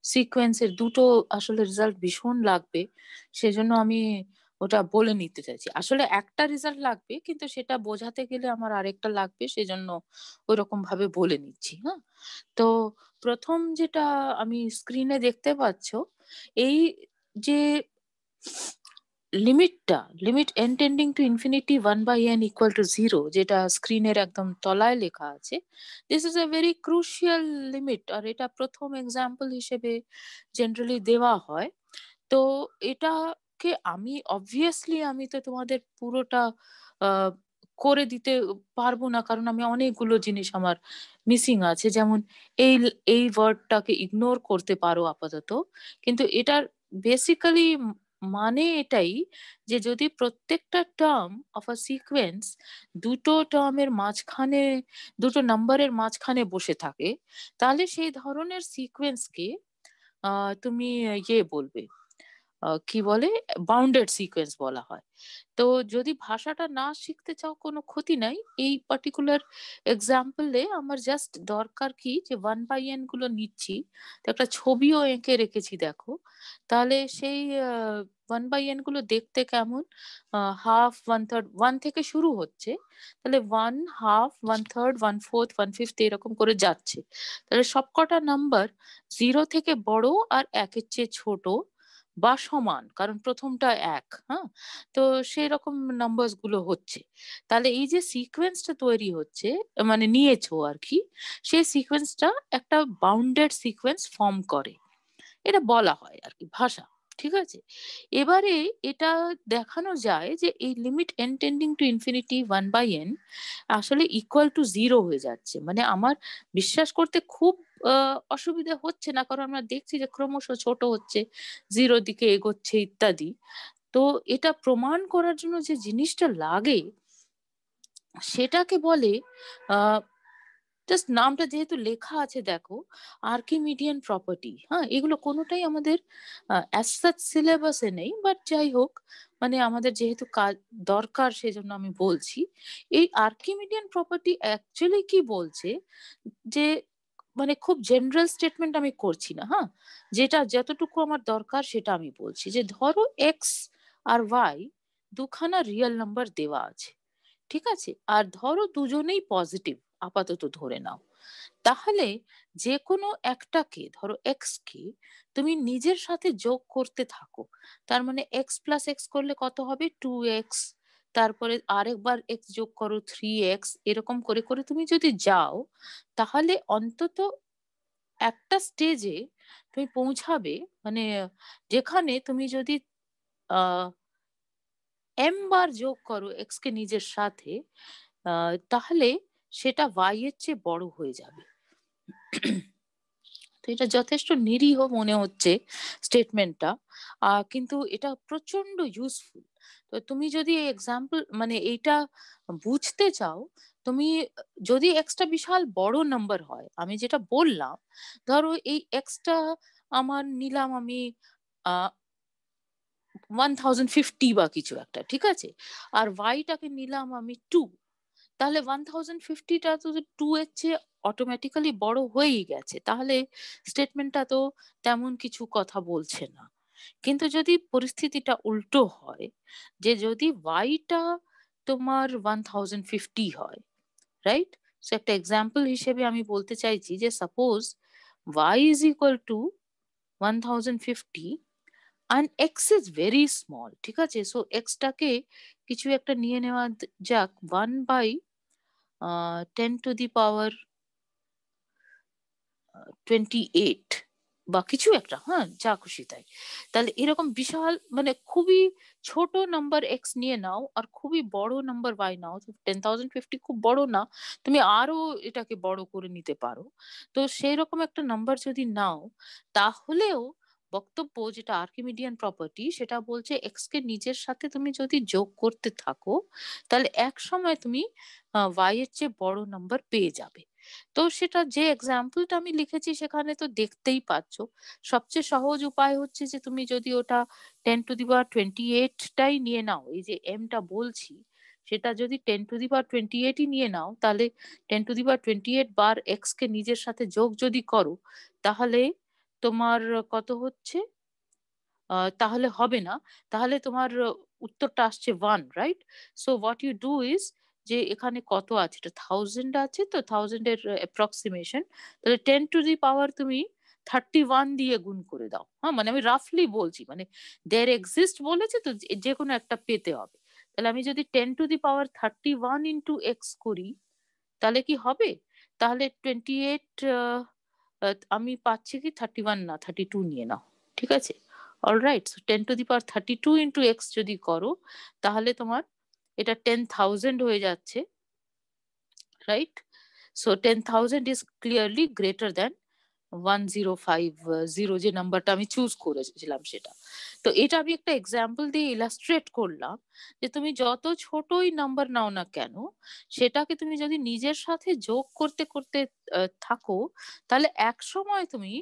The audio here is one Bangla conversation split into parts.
সিকোয়েন্সের দুটো আসলে রেজাল্ট ভীষণ লাগবে, সেজন্য আমি ওটা বলে নিতে চাইছি। আসলে একটা রেজাল্ট লাগবে, কিন্তু সেটা বোঝাতে গেলে আমার আরেকটা লাগবে, সেজন্য ওইরকম ভাবে বলে নিচ্ছি। হ্যাঁ, তো প্রথম যেটা আমি স্ক্রিনে দেখতে পাচ্ছ, এই যে limit n tending to infinity 1/n equal to 0, যেটা স্ক্রিনের একদম তলায় লেখা আছে, this is a very crucial limit, আর এটা প্রথম এক্সাম্পল হিসেবে জেনারেলি দেওয়া হয়। তো এটাকে আমি অবভিয়াসলি আমি তো তোমাদের পুরোটা আহ, করে দিতে পারবো না, কারণ আমি অনেকগুলো জিনিস আমার মিসিং আছে। যেমন এই এই ওয়ার্ডটাকে ইগনোর করতে পারো আপাতত, কিন্তু এটার বেসিক্যালি মানে এটাই যে যদি প্রত্যেকটা টার্ম অফ আ সিকোয়েন্স দুটো টার্মের মাঝখানে, দুটো নাম্বারের মাঝখানে বসে থাকে, তাহলে সেই ধরনের সিকোয়েন্সকে তুমি ইয়ে বলবে, কি বলে, বাউন্ডেড সিকোয়েন্স বলা হয়। তো যদি ভাষাটা না শিখতে চাও কোনো ক্ষতি নাই, এই পার্টিকুলার এক্সাম্পলে আমার জাস্ট দরকার কি যে 1/n গুলো নিচ্ছি, তো একটা ছবিও এঁকে রেখেছি দেখো, তাহলে সেই 1/n গুলো দেখতে কেমন, হাফ, 1/3, 1 থেকে শুরু হচ্ছে, তাহলে 1 হাফ, 1/3, 1/4, 1/5 এরকম করে যাচ্ছে। তাহলে সবকটা নাম্বার 0 থেকে বড় আর 1-এর চেয়ে ছোট বা সমান, কারণ প্রথমটা 1। হ্যাঁ, তো সেই রকম নাম্বারস গুলো হচ্ছে। তাহলে এই যে সিকোয়েন্সটা তৈরি হচ্ছে, মানে নিয়েছো আর কি, সেই সিকোয়েন্সটা একটা বাউন্ডেড সিকোয়েন্স ফর্ম করে, এটা বলা হয় আর কি ভাষা। ঠিক আছে, এবারে এটা দেখানো যায় যে এই limit n tending to infinity 1/n আসলে ইকুয়াল টু 0 হয়ে যাচ্ছে। মানে আমার বিশ্বাস করতে খুব অসুবিধা হচ্ছে না, কারণ আমরা দেখছি যে ক্রমশ ছোট হচ্ছে, 0 দিকে এগোচ্ছে ইত্যাদি। তো এটা প্রমাণ করার জন্য যে জিনিসটা লাগে সেটাকে বলে, জাস্ট নামটা যেহেতু লেখা আছে দেখো, আর্কিমিডিয়ান প্রপার্টি। হ্যাঁ, এগুলো কোনোটাই আমাদের অ্যাজ সাচ সিলেবাসে নেই, বাট যাই হোক, মানে আমাদের যেহেতু কাজ দরকার সেজন্য আমি বলছি। এই আর্কিমিডিয়ান প্রপার্টি অ্যাকচুয়ালি কি বলছে, যে মানে খুব জেনারেল স্টেটমেন্ট আমি করছি না, হ্যাঁ, যেটা যতটুকু আমার দরকার সেটা আমি বলছি, যে ধরো এক্স আর ওয়াই দুখানা রিয়েল নাম্বার দেওয়া আছে, ঠিক আছে, আর ধরো দুজনেই পজিটিভ, আপাতত ধরে নাও, তাহলে যে কোনো একটাকে, ধরো এক্স কে তুমি নিজের সাথে যোগ করতে থাকো। তার মানে এক্স প্লাস এক্স করলে কত হবে, 2x, তারপরে আরেকবার এক্স যোগ করো 3x, এরকম করে করে তুমি যদি যাও, তাহলে অন্তত একটা স্টেজে তুমি পৌঁছাবে, মানে যেখানে তুমি যদি আহ বার যোগ করো এক্স কে নিজের সাথে, তাহলে সেটা y এর চেয়ে বড় হয়ে যাবে। তো এটা যথেষ্ট নিরীহ মনে হচ্ছে স্টেটমেন্টটা, কিন্তু এটা প্রচন্ড ইউজফুল। তো তুমি যদি এক্সাম্পল মানে এইটা বুঝতে চাও, তুমি যদি এক্সটা বিশাল বড় নাম্বার হয়, আমি যেটা বললাম, ধরো এই এক্সটা আমার নিলাম আমি 1050 বা কিছু একটা, ঠিক আছে, আর ওয়াইটাকে নিলাম আমি 2, তাহলে 1050টা তো 2 এর চেয়ে অটোমেটিক্যালি বড় হয়েই গেছে, তাহলে স্টেটমেন্টটা তো তেমন কিছু কথা বলছে না। কিন্তু যদি পরিস্থিতিটা উল্টো হয়, যে যদি ওয়াইটা তোমার 1050 হয়, রাইট, সো একটা এক্সাম্পল হিসেবে আমি বলতে চাইছি যে suppose y is equal to 1050 and x is very small, ঠিক আছে, সো এক্সটাকে কিছু একটা নিয়ে নেওয়া যাক, 1/10⁻28 বা কিছু একটা, হ্যাঁ, যা খুশি তাই। তাহলে এরকম বিশাল, মানে খুবই ছোট নাম্বার এক্স নিয়ে নাও আর খুবই বড় নাম্বার ওয়াই নাও, 10,050 খুব বড় না, তুমি আরো এটাকে বড় করে নিতে পারো। তো সেই রকম একটা নাম্বার যদি নাও, তাহলেও বক্তব্য যেটা আর্কিমিডিয়ান প্রপার্টি সেটা বলছে এক্স কে নিজের সাথে তুমি যদি যোগ করতে থাকো, তাহলে এক সময় তুমি ওয়াই এর চেয়ে বড় নাম্বার পেয়ে যাবে। তো সেটা যে এক্সাম্পলটা আমি লিখেছি সেখানে তো দেখতেই পাচ্ছ, সবচেয়ে সহজ উপায় হচ্ছে যে তুমি যদি ওটা 10⁻28টাই নিয়ে নাও, এই যে এমটা বলছি সেটা যদি 10⁻28ই নিয়ে নাও, তাহলে 10⁻28 বার এক্স কে নিজের সাথে যোগ যদি করো, তাহলে তোমার কত হচ্ছে, তাহলে হবে না, তাহলে তোমার উত্তরটা আসছে 1, right? So what you do is, যে এখানে কত আছে, এটা 1000 আছে, তো 1000 এর অ্যাপ্রক্সিমেশন, তাহলে 10 টু দি পাওয়ার তুমি 31 দিয়ে গুণ করে দাও। হ্যাঁ, মানে আমি রাফলি বলছি, মানে দেয়ার এক্সিস্ট বলেছে তো, যে কোনো একটা পেতে হবে। তাহলে আমি যদি 10 two the power 31 into x করি, তাহলে কি হবে? তাহলে 28, আমি পাচ্ছি কি 31 না 32 নিয়ে নাও, ঠিক আছে? Alright, so 10 two the power 32 into x যদি করো, তাহলে তোমার এটা 10,000 হয়ে যাচ্ছে, right? So 10,000 is clearly greater than 1050, যে নাম্বারটা আমি চুজ করেছিলাম সেটা। তো এটা আমি একটা এক্সাম্পল দিয়ে ইলাস্ট্রেট করলাম যে তুমি যত ছোটই নাম্বার নাও না কেন, সেটাকে তুমি যদি নিজের সাথে যোগ করতে করতে থাকো, তাহলে এক সময় তুমি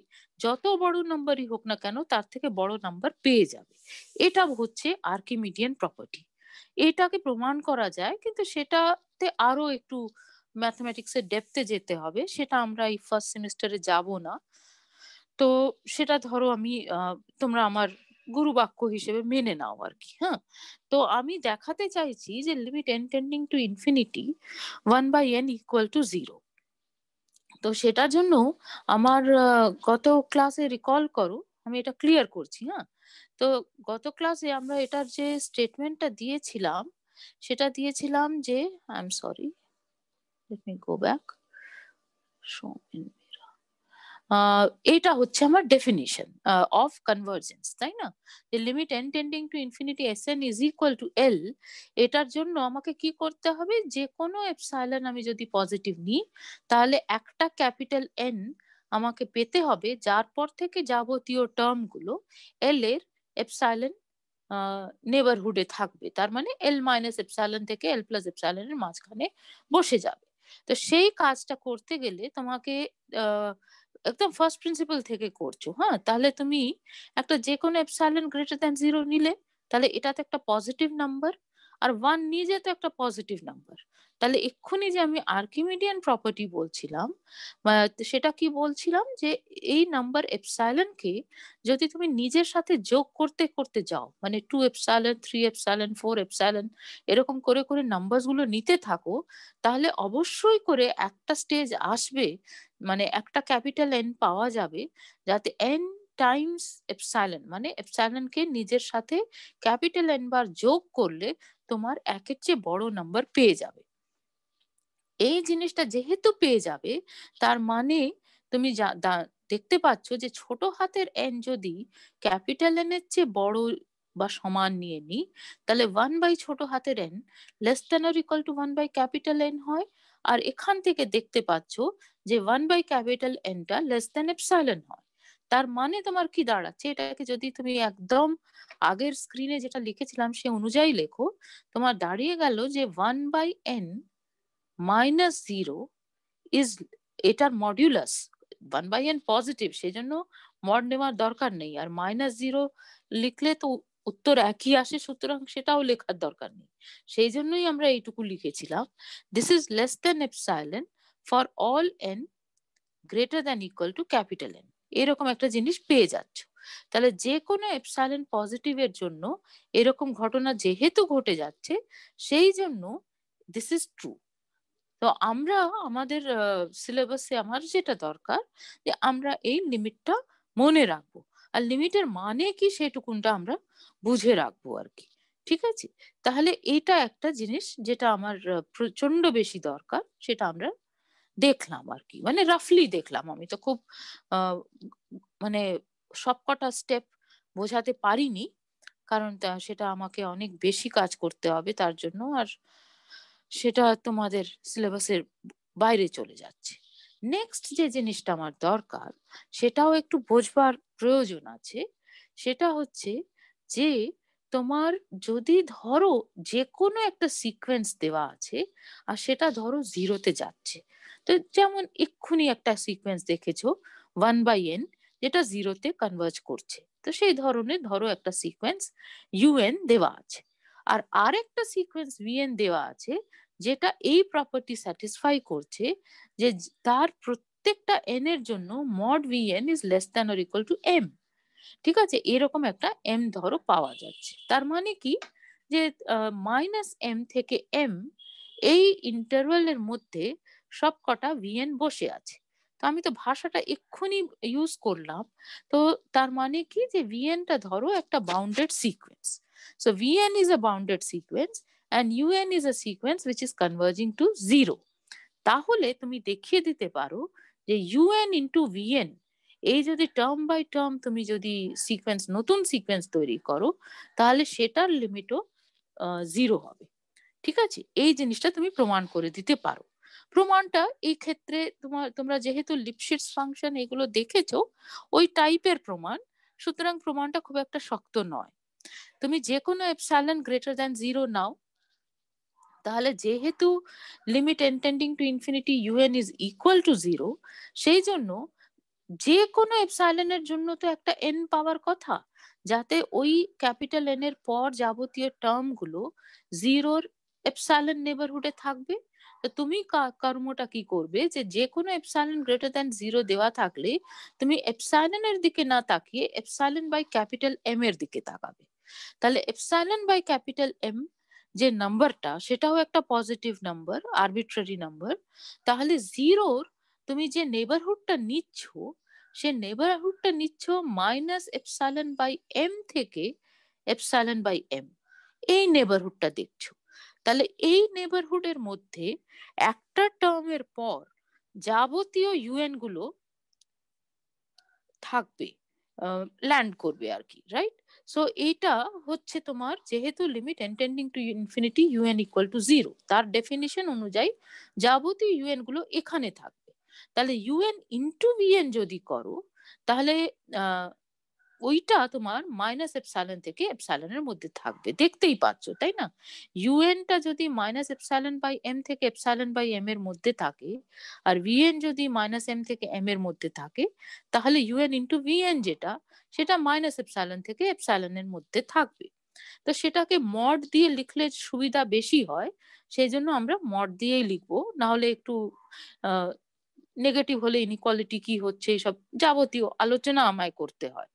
যত বড় নাম্বারই হোক না কেন তার থেকে বড় নাম্বার পেয়ে যাবে। এটা হচ্ছে আর্কিমিডিয়ান প্রপার্টি। এটাকে প্রমাণ করা যায়, কিন্তু সেটাতে আরো একটু ম্যাথমেটিক্সের ডেপথে যেতে হবে, সেটা আমরা এই ফার্স্ট সেমিস্টারে যাব না। তো সেটা ধরো আমি তোমরা আমার গুরু বাক্য হিসেবে মেনে নাও আর কি। হ্যাঁ, তো আমি দেখাতে চাইছি যে limit n tending to infinity 1/n equal to 0। তো সেটার জন্য আমার গত ক্লাসে রিকল করো, আমি এটা ক্লিয়ার করছি। হ্যাঁ, তো গত ক্লাসে আমরা এটার যে স্টেটমেন্টটা দিয়েছিলাম, সেটা দিয়েছিলাম যে, I am sorry, let me go back, show in, এটা হচ্ছে আমার ডেফিনিশন অফ কনভার্জেন্স, তাই না? যে limit n tending to infinity Sn is equal to L, এটার জন্য আমাকে কি করতে হবে, যে কোনো এপসাইলন আমি যদি পজিটিভ নিই, তাহলে একটা ক্যাপিটাল N আমাকে পেতে হবে, যার পর থেকে যাবতীয় টার্ম গুলো L এর এপসাইলন নেবারহুডে থাকবে, তার মানে L মাইনাস এপসাইলন থেকে L প্লাস এপসাইলন এর মাঝখানে বসে যাবে। তো সেই কাজটা করতে গেলে তোমাকে একদম ফার্স্ট প্রিন্সিপাল থেকে করছো। হ্যাঁ, তাহলে তুমি একটা যে কোনো এপসাইলন গ্রেটার দ্যান 0 নিলে, তাহলে এটা তো একটা পজিটিভ নাম্বার, আর 1 নিজে তো একটা পজিটিভ নাম্বার। তাহলে এক্ষুনি যে আমি আর্কিমিডিয়ান প্রপার্টি বলছিলাম, সেটা কি বলছিলাম, যে এই নাম্বার এপসাইলন কে যদি তুমি নিজের সাথে যোগ করতে করতে যাও, মানে 2 এপসাইলন, 3 এপসাইলন, 4 এপসাইলন, এরকম করে করে নাম্বার গুলো নিতে থাকো, তাহলে অবশ্যই করে একটা স্টেজ আসবে, মানে একটা ক্যাপিটাল এন পাওয়া যাবে, যাতে এন টাইমস এপসাইলন, মানে এপসাইলন কে নিজের সাথে ক্যাপিটাল এন বার যোগ করলে তোমার একের চেয়ে বড় নাম্বার পেয়ে যাবে। এই জিনিসটা যেহেতু পেয়ে যাবে, তার মানে তুমি দেখতে পাচ্ছ যে ছোট হাতের এন যদি ক্যাপিটাল এন এর চেয়ে বড় বা সমান নিয়ে নিই, তাহলে 1 বাই ছোট হাতের n less than or equal to 1 by capital n হয়। আর এখান থেকে দেখতে পাচ্ছ যে 1 বাই ক্যাপিটাল এনটা লেস দ্যান এপসাইলন হয়। তার মানে তোমার কি দাঁড়াচ্ছে, এটাকে যদি তুমি একদম আগের স্ক্রিনে যেটা লিখেছিলাম সে অনুযায়ী লেখো, তোমার দাঁড়িয়ে গেল যে 1/n মাইনাস 0 ইজ, এটার মডিউলাস 1/n পজিটিভ, সেই জন্য মড নেওয়ার দরকার নেই, আর -0 লিখলে তো উত্তর একই আসে, সুতরাং সেটাও লেখার দরকার নেই। সেই জন্যই আমরা এইটুকু লিখেছিলাম, this is less than epsilon for all n greater than equal to capital N. এরকম একটা জিনিস পেয়ে যাচ্ছ। তাহলে যে কোনো এপসাইলন পজিটিভের জন্য এরকম ঘটনা যেহেতু ঘটে যাচ্ছে, সেই জন্য দিস ইজ ট্রু। তো আমরা আমাদের সিলেবাসে আমার যেটা দরকার, যে আমরা এই লিমিটটা মনে রাখবো, আর লিমিটের মানে কি সেটুকুনটা আমরা বুঝে রাখবো আর কি। ঠিক আছে, তাহলে এটা একটা জিনিস যেটা আমার প্রচন্ড বেশি দরকার, সেটা আমরা দেখলাম আর কি, মানে রাফলি দেখলাম। আমি তো খুব মানে সবকটা স্টেপ বোঝাতে পারিনি, কারণ সেটা আমাকে অনেক বেশি কাজ করতে হবে তার জন্য, আর সেটা তোমাদের সিলেবাসের বাইরে চলে যাচ্ছে। নেক্সট যে জিনিসটা আমার দরকার, সেটাও একটু বোঝবার প্রয়োজন আছে, সেটা হচ্ছে যে তোমার যদি ধরো যে কোনো একটা সিকোয়েন্স দেওয়া আছে, আর সেটা ধরো 0-তে যাচ্ছে, তো যেমন এক্ষুনি একটা সিকোয়েন্স দেখেছো 1/n, যেটা 0-তে কনভার্জ করছে, তো সেই ধরনের ধরো একটা সিকোয়েন্স un দেওয়া আছে, আর আরেকটা সিকোয়েন্স vn দেওয়া আছে, যেটা এই প্রপার্টি স্যাটিসফাই করছে, যে তার প্রত্যেক প্রত্যেকটা n এর জন্য mod vn is less than or equal to m। ঠিক আছে, এরকম একটা m ধরো পাওয়া যাচ্ছে। তার মানে কি, যে মাইনাস এম থেকে এম এই ইন্টারভ্যালের মধ্যে সব কটা vn বসে আছে। তো আমি তো ভাষাটা এক্ষুনি ইউজ করলাম। তো তার মানে কি, যে vn টা ধরো একটা bounded sequence. So vn is a bounded sequence and un is a sequence which is converging to 0। তাহলে তুমি দেখিয়ে দিতে পারো যে un ইন্টু vn, এই যদি টার্ম বাই টার্ম তুমি যদি সিকোয়েন্স, নতুন সিকোয়েন্স তৈরি করো, তাহলে সেটার লিমিটও 0 হবে। ঠিক আছে, এই জিনিসটা তুমি প্রমাণ করে দিতে পারো। প্রমাণটা এই ক্ষেত্রে তোমরা যেহেতু লিপশিটস ফাংশন এগুলো দেখেছো, ওই টাইপের প্রমাণ, সুতরাং প্রমাণটা খুব একটা শক্ত নয়। তুমি যে কোনো এপসাইলন গ্রেটার দ্যান 0 নাও, তাহলে যেহেতু limit n tending to infinity un is equal to 0, সেই জন্য যে কোনো এপসাইলনের জন্য তো একটা n পাওয়ার কথা, যাতে ওই ক্যাপিটাল n এর পর যাবতীয় টার্ম গুলো 0-র এপসাইলন নেবারহুডে থাকবে। তো তুমি কর্মটা কি করবে, যে কোনো এপসাইলন গ্রেটার দ্যান 0 দেওয়া থাকলে তুমি এপসাইলনের দিকে না তাকিয়ে এপসাইলন বাই ক্যাপিটাল m এর দিকে তাকাবে। তাহলে এপসাইলন বাই ক্যাপিটাল m যে নাম্বারটা, সেটাও একটা পজিটিভ নাম্বার, আরবিট্রারি নাম্বার। তাহলে 0-র তুমি যে নেবারহুডটা নিচ্ছ, সে নেবারহুডটা নিচ্ছ মাইনাস এপসাইলন বাই এম থেকে এপসাইলন বাই এম, এই নেবারহুডটা দেখছো। তাহলে এই নেবারহুডের মধ্যে একটা টার্মের পর যাবতীয় ইউএন গুলো থাকবে, ল্যান্ড করবে আর কি, রাইট? সো এইটা হচ্ছে তোমার, যেহেতু limit n tending to infinity un equal to 0, তার ডেফিনিশন অনুযায়ী যাবতীয় ইউএন গুলো এখানে থাকবে। তাহলে un ইন্টু vn যদি করো, তাহলে ওইটা তোমার মাইনাস এপসাইলন থেকে এপসাইলনের মধ্যে থাকবে, দেখতেই পাচ্ছ তাই না? un টা যদি মাইনাস এপসাইলন বাই এম থেকে এপসাইলন বাই এম এর মধ্যে থাকে, আর vn যদি মাইনাস এম থেকে এম এর মধ্যে থাকে, তাহলে un ইন্টু vn যেটা, সেটা মাইনাস এপসাইলন থেকে এপসাইলনের মধ্যে থাকবে। তো সেটাকে মড দিয়ে লিখলে সুবিধা বেশি হয়, সেই জন্য আমরা মড দিয়েই লিখবো, না হলে একটু নেগেটিভ হলে ইনইকুয়ালিটি কি হচ্ছে এসব যাবতীয় আলোচনা আমায় করতে হয়।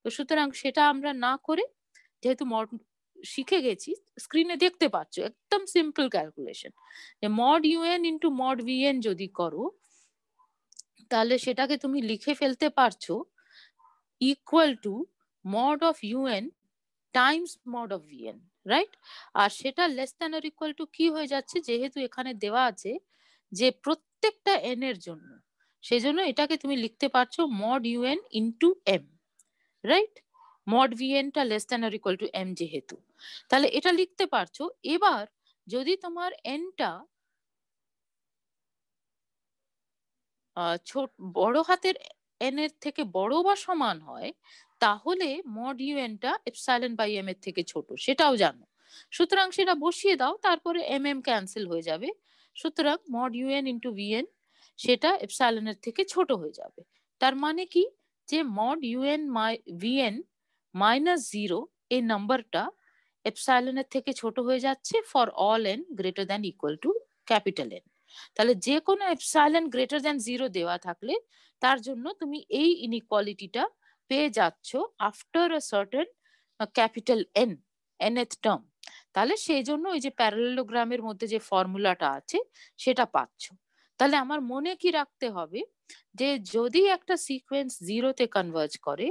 তো সুতরাং সেটা আমরা না করে, যেহেতু মড শিখে গেছি, স্ক্রিনে দেখতে পাচ্ছ একদম সিম্পল ক্যালকুলেশন, যে mod u n into mod v n যদি করো, তাহলে সেটাকে তুমি লিখে ফেলতে পারছো equal to mod of u n times mod of v n, right? আর সেটা less than or equal to কি হয়ে যাচ্ছে, যেহেতু এখানে দেওয়া আছে যে প্রত্যেকটা এন এর জন্য, সেই জন্য এটাকে তুমি লিখতে পারছো mod u n into M, right? Mod v n টা less than or equal to M যেহেতু, তাহলে এটা লিখতে পারছো। এবার যদি তোমার এনটা ছোট, বড় হাতের এন এর থেকে বড় বা সমান হয়, তাহলে মড ইউএন টা এপসাইলন বাই এম এর থেকে ছোট, সেটাও জানো। সুতরাং সেটা বসিয়ে দাও, তারপরে এম এম ক্যান্সেল হয়ে যাবে। সুতরাং মড ইউএন ইন্টু ভিএন সেটা এপসাইলনের থেকে ছোট হয়ে যাবে। তার মানে কি, যে মড ইউএন ভিএন মাইনাস 0 এই নাম্বারটা এপসাইলনের থেকে ছোট হয়ে যাচ্ছে for all N greater than equal to capital N. তাহলে যে কোনো এপসাইলন গ্রেটার দ্যান 0 দেওয়া থাকলে তার জন্য তুমি এই ইনইকুয়ালিটিটা পেয়ে যাচ্ছ after a certain capital N, nth term. তাহলে সেই জন্য ওই যে প্যারালেলোগ্রামের মধ্যে যে ফর্মুলাটা আছে সেটা পাচ্ছ। তাহলে আমার মনে কি রাখতে হবে, যে যদি একটা সিকোয়েন্স 0-তে কনভার্জ করে